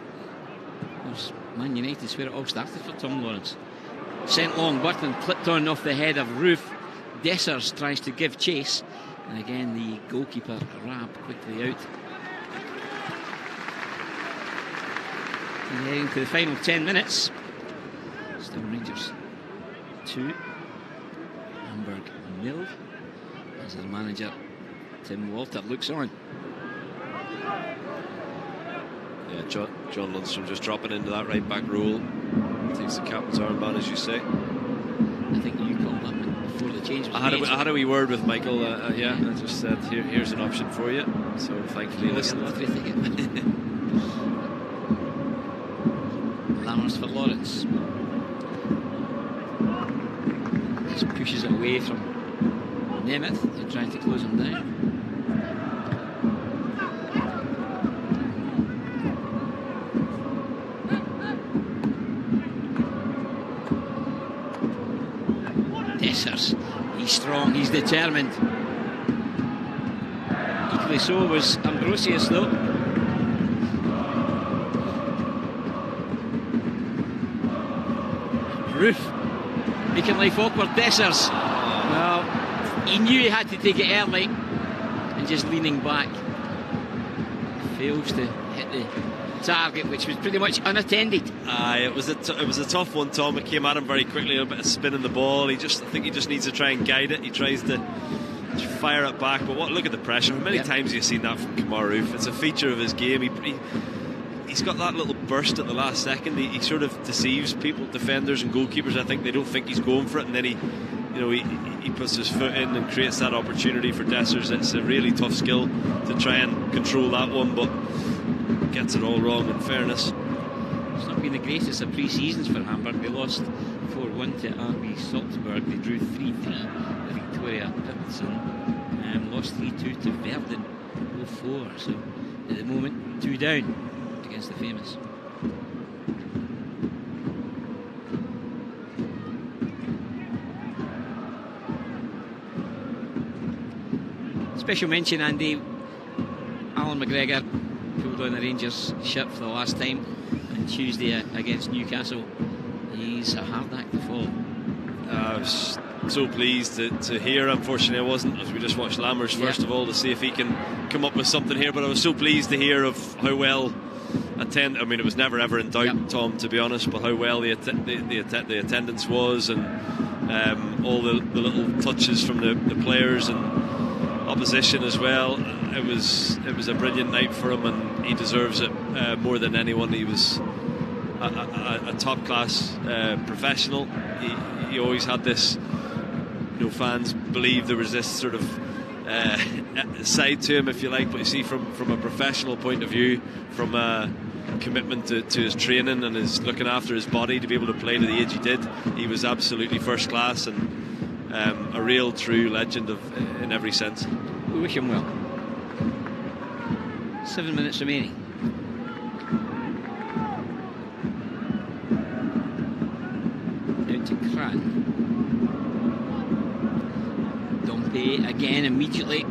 There's Man United's where it all started for Tom Lawrence. Sent long, Butland clipped on off the head of Roof. Dessers tries to give chase, and again the goalkeeper Raab quickly out. And heading to the final 10 minutes. Still Rangers 2, Hamburg 0, as the manager Tim Walter looks on. Yeah, John Lundstrom just dropping into that right back role. Takes the captain's armband, as you say. I think you called that before the change was made. I had a wee word with Michael. Yeah, I just said, here's an option for you. So thankfully, listen. Lammers for Lawrence. Just pushes it away from Nemeth. They're trying to close him down. Dessers, he's strong, he's determined. Equally so was Ambrosius, though. Roof making life awkward. Dessers, well, he knew he had to take it early, and just leaning back, fails to hit the target, which was pretty much unattended. It was a tough one, Tom. It came at him very quickly, a bit of spin in the ball. I think he just needs to try and guide it. He tries to fire it back, but look at the pressure. How many times have you seen that from Kemar Roof? It's a feature of his game. He's got that little burst at the last second. He sort of deceives people, defenders and goalkeepers. I think they don't think he's going for it, and then he puts his foot in and creates that opportunity for Dessers. It's a really tough skill to try and control that one, but gets it all wrong, in fairness. It's not been the greatest of pre-seasons for Hamburg. They lost 4-1 to RB Salzburg. They drew 3-3 to Victoria Pilsen, and lost 3-2 to Verden 0-4. So at the moment, 2 down against the famous. Special mention, Andy, Alan McGregor pulled on the Rangers shirt for the last time on Tuesday against Newcastle. He's a hard act to follow. I was so pleased to hear. Unfortunately, I wasn't, as we just watched Lammers first of all, to see if he can come up with something here, but I was so pleased to hear of how well I mean, it was never ever in doubt, Tom, to be honest, but how well the attendance was, and all the little touches from the players and opposition as well. It was a brilliant night for him, and he deserves it more than anyone. He was a top class professional. He always had this, fans believe there was this sort of side to him, if you like, but you see from a professional point of view, from a commitment to his training and his looking after his body to be able to play to the age he did, he was absolutely first class, and a real true legend in every sense. We wish him well. 7 minutes remaining. Out to Kran. Dompe again immediately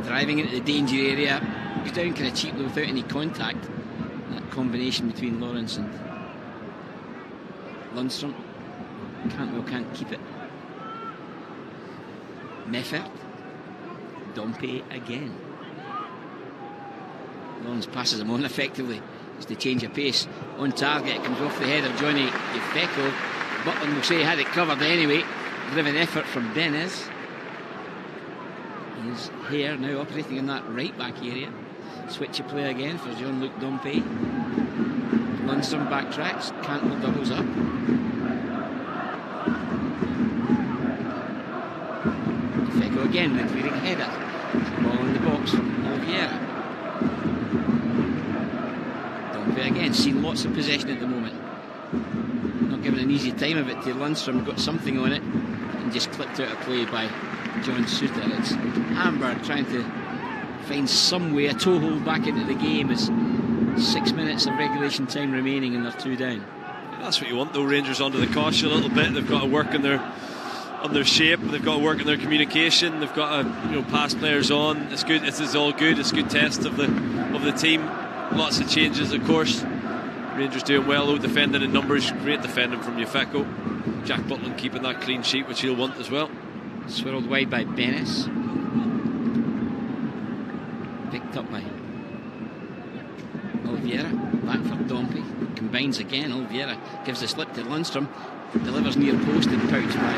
driving into the danger area. knocks down kind of cheaply without any contact. That combination between Lawrence and Lundstrom. Cantwell can't keep it. Meffert. Dompe again. Lawrence passes him on effectively. Just to change of pace. On target, comes off the head of Johnny Ifeko. Butland will say he had it covered anyway. Driven effort from Benes. His hair now operating in that right back area. Switch of play again for Jean-Luc Dompe. Lundstrom backtracks. Cantwell doubles up. Ifeko again, the clearing header. Ball in the box from Oliveira. Dompe again, seen lots of possession at the moment. Not giving an easy time of it to Lundstrom. Got something on it and just clipped out of play by John Suter. It's Hamburg trying to find some way, a toehold back into the game as 6 minutes of regulation time remaining and they're 2 down. That's what you want though. Rangers onto the caution a little bit. They've got to work on their shape. They've got to work on their communication. They've got to pass players on. It's good. It's all good. It's a good test of the team. Lots of changes, of course. Rangers doing well though, defending in numbers. Great defending from Ifeko. Jack Butland keeping that clean sheet, which he'll want as well. Swirled wide by Benes. Picked up by Oliveira. Back for Dompe. Combines again. Oliveira gives the slip to Lundstrom. Delivers near post and pouched by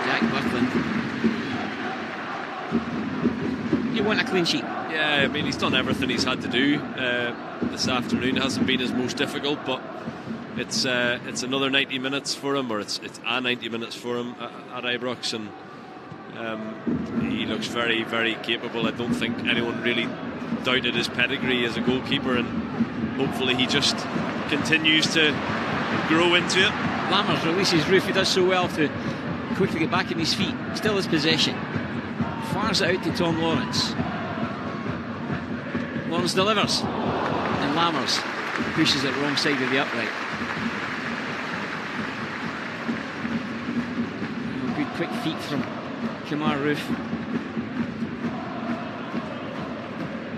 Jack Butland. You want a clean sheet? Yeah, I mean, he's done everything he's had to do this afternoon. It hasn't been his most difficult, but it's another 90 minutes for him, or it's a 90 minutes for him at Ibrox, and he looks very, very capable. I don't think anyone really doubted his pedigree as a goalkeeper, and hopefully he just continues to grow into it. Lammers releases Roof. He does so well to quickly get back on his feet. Still his possession. Fires it out to Tom Lawrence. Lawrence delivers, and Lammers pushes it wrong side of the upright. Good quick feet from Kemar Roof.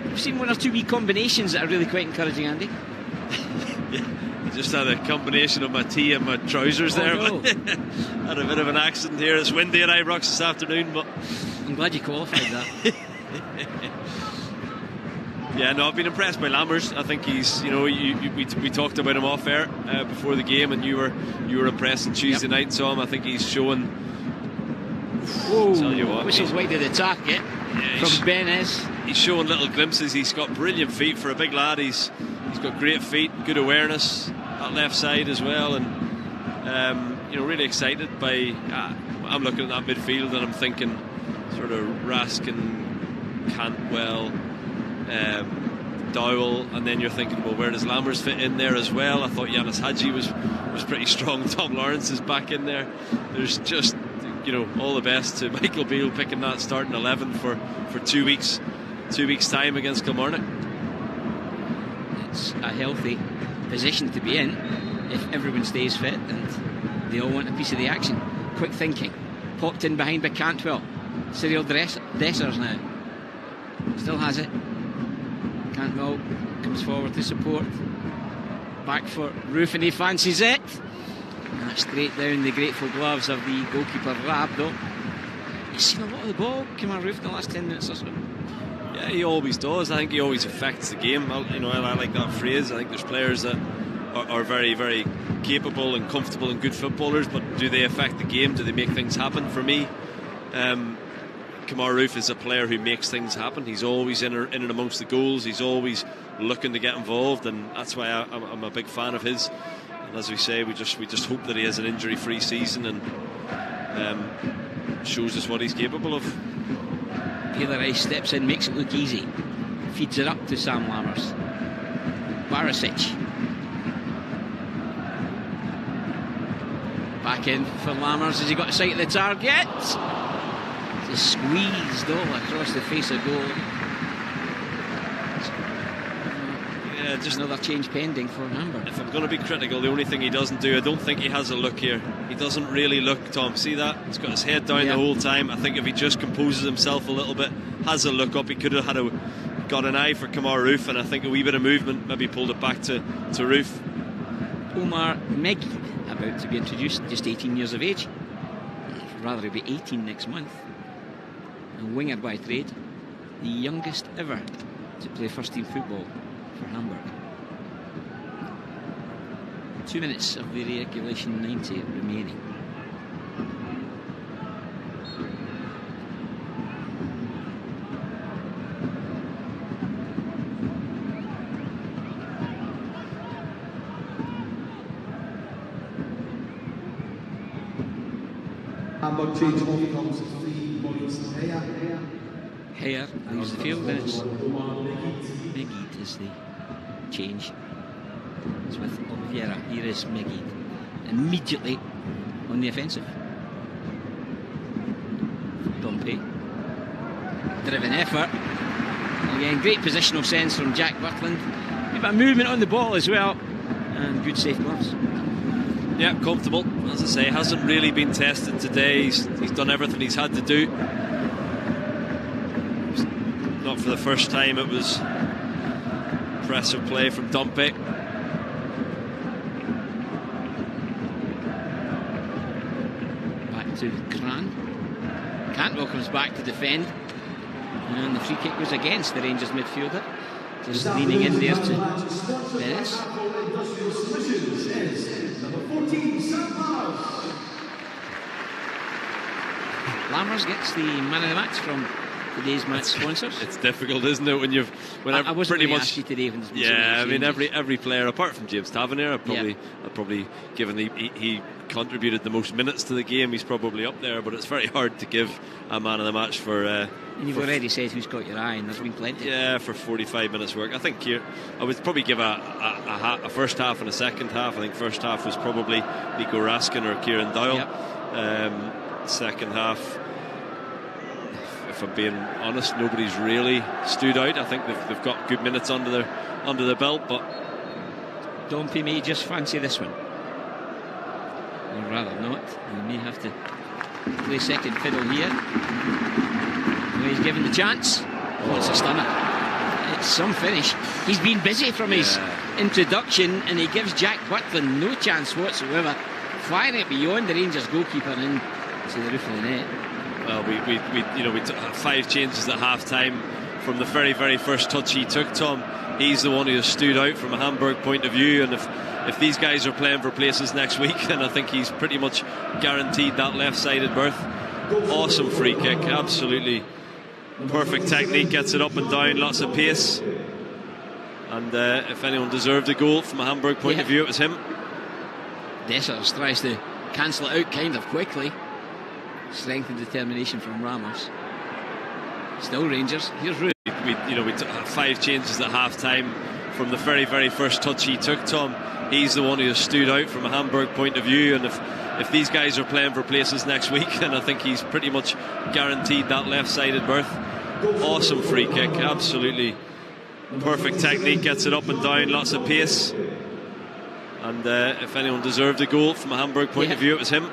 We've seen 1 or 2 wee combinations that are really quite encouraging, Andy. Yeah, I just had a combination of my tea and my trousers there. No. Had a bit of an accident here. It's windy at Ibrox this afternoon, but I'm glad you qualified that. Yeah, no, I've been impressed by Lammers. I think he's, we talked about him off air before the game, and you were impressed on Tuesday night. So I think he's showing. Whoa! Tell you what, whistles wide of the target from Benes. He's showing little glimpses. He's got brilliant feet for a big lad. He's got great feet, good awareness at left side as well, and really excited by. I'm looking at that midfield and I'm thinking sort of Rask and Cantwell. Dowell, and then you're thinking, well, where does Lammers fit in there as well? I thought Yanis Hadji was pretty strong. Tom Lawrence is back in there. There's just all the best to Michael Beale picking that starting 11 for 2 weeks time against Kilmarnock. It's a healthy position to be in if everyone stays fit and they all want a piece of the action. Quick thinking, popped in behind by Cantwell. Cyril Dessers now still has it. Cantwell comes forward to support. Back for Roof, and he fancies it. Straight down the grateful gloves of the goalkeeper Rab, though. He's seen a lot of the ball come on Roof in the last 10 minutes or so. Yeah, he always does. I think he always affects the game. I like that phrase. I think there's players that are very, very capable and comfortable and good footballers, but do they affect the game? Do they make things happen? For me, Kemar Roof is a player who makes things happen. He's always in and amongst the goals. He's always looking to get involved, and that's why I'm a big fan of his. And as we say, we just hope that he has an injury-free season and shows us what he's capable of. Taylor Rice steps in, makes it look easy, feeds it up to Sam Lammers. Barisic back in for Lammers. Has he got a sight of the target? Just squeezed all across the face of goal. Yeah, just another change pending for Hamburger. If I'm going to be critical, the only thing he doesn't do, I don't think he has a look here. He doesn't really look, Tom. See that? He's got his head down the whole time. I think if he just composes himself a little bit, has a look up, he could have had a got an eye for Kamar Roof, and I think a wee bit of movement maybe pulled it back to Roof. Omar Megid, about to be introduced, just 18 years of age. Rather, he'll be 18 next month. A winger by trade, the youngest ever to play first team football for Hamburg. 2 minutes of the regulation 90 remaining. Hamburg change off comes 3 points. Heyer leaves the field, and it's Megid is the change. It's with Oliveira. Here is Megid immediately on the offensive. Dompe, driven effort. Again, great positional sense from Jack Butland. A bit of movement on the ball as well, and good safe gloves. Yeah, comfortable. As I say, hasn't really been tested today. He's done everything he's had to do. Not for the first time. It was impressive play from Dompe. Back to Kran. Cantwell comes back to defend, and the free kick was against the Rangers midfielder. Just leaning in there to Perez. Lammers gets the man of the match from today's match sponsors. It's difficult, isn't it, when I wasn't pretty going to much ask you today when there's been yeah, so many I mean changes. every player apart from James Tavernier, I'd probably given he contributed the most minutes to the game. He's probably up there, but it's very hard to give a man of the match for. And you've already said who's got your eye, and there's been plenty. Yeah, for 45 minutes work. I think here I would probably give a first half and a second half. I think first half was probably Nico Raskin or Kieran Doyle. Yep. Second half, if I'm being honest, nobody's really stood out. I think they've got good minutes under their belt, but Dompe may just fancy this one, or rather not. He may have to play second fiddle here. Well, he's given the chance. Oh, it's a stunner. It's some finish. He's been busy from his introduction, and he gives Jack Butland no chance whatsoever, firing it beyond the Rangers goalkeeper and to the roof of the net. Well, we took 5 changes at half time. From the very, very first touch he took, Tom, he's the one who has stood out from a Hamburg point of view. And if these guys are playing for places next week, then I think he's pretty much guaranteed that left-sided berth. Awesome free kick, absolutely perfect technique, gets it up and down, lots of pace. And if anyone deserved a goal from a Hamburg point of view, it was him. Dessers tries to cancel it out kind of quickly. Strength and determination from Ramos. Still Rangers. Here's Root. We took 5 changes at half time. From the very, very first touch he took, Tom, he's the one who has stood out from a Hamburg point of view. And if these guys are playing for places next week, then I think he's pretty much guaranteed that left-sided berth. Awesome free kick, absolutely perfect technique, gets it up and down, lots of pace. And if anyone deserved a goal from a Hamburg point of view, it was him.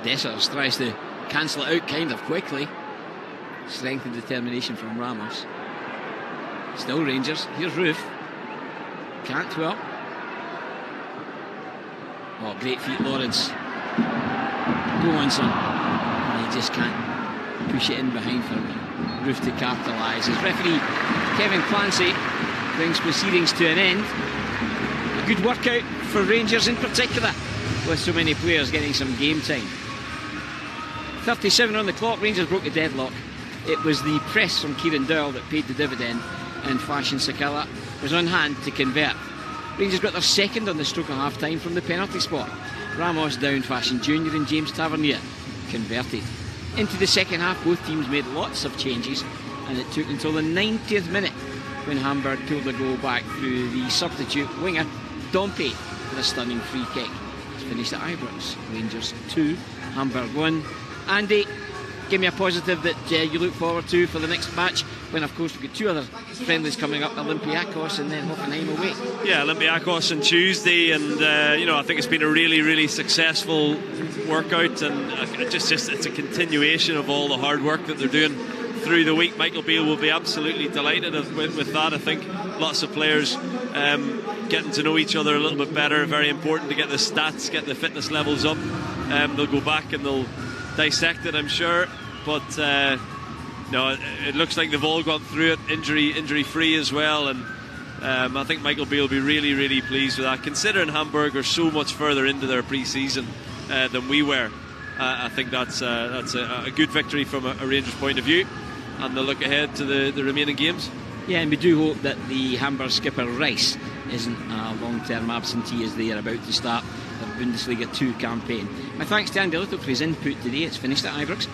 Dessers tries to cancel it out kind of quickly. Strength and determination from Ramos. Still Rangers. Here's Roof. Cantwell. Oh, great feet, Lawrence. Go on, son. And he just can't push it in behind for Roof to capitalise. As referee Kevin Clancy brings proceedings to an end. A good workout for Rangers in particular, with so many players getting some game time. 37 on the clock. Rangers broke the deadlock. It was the press from Kieran Doyle that paid the dividend, and Fashion Sakala was on hand to convert. Rangers got their second on the stroke of half time from the penalty spot. Ramos down, Fashion Jr. and James Tavernier converted. Into the second half, both teams made lots of changes, and it took until the 90th minute when Hamburg pulled a goal back through the substitute winger Dompe with a stunning free kick. It's finished at Ibrox. Rangers 2, Hamburg 1. Andy, give me a positive that you look forward to for the next match, when of course we've got 2 other friendlies coming up, Olympiacos and then Hoffenheim away. Yeah, Olympiacos on Tuesday, and I think it's been a really, really successful workout, and it's a continuation of all the hard work that they're doing through the week. Michael Beale will be absolutely delighted with that. I think lots of players getting to know each other a little bit better. Very important to get the stats, get the fitness levels up. They'll go back and they'll dissect it, I'm sure. But no, it looks like they've all gone through it injury free as well. And I think Michael Beale will be really, really pleased with that, considering Hamburger so much further into their pre-season than we were. I think that's a good victory from a Rangers point of view, and they'll look ahead to the remaining games. Yeah, and we do hope that the Hamburg skipper Rice isn't a long-term absentee as they are about to start their Bundesliga 2 campaign. My thanks to Andy Little for his input today. It's finished at Ibrox.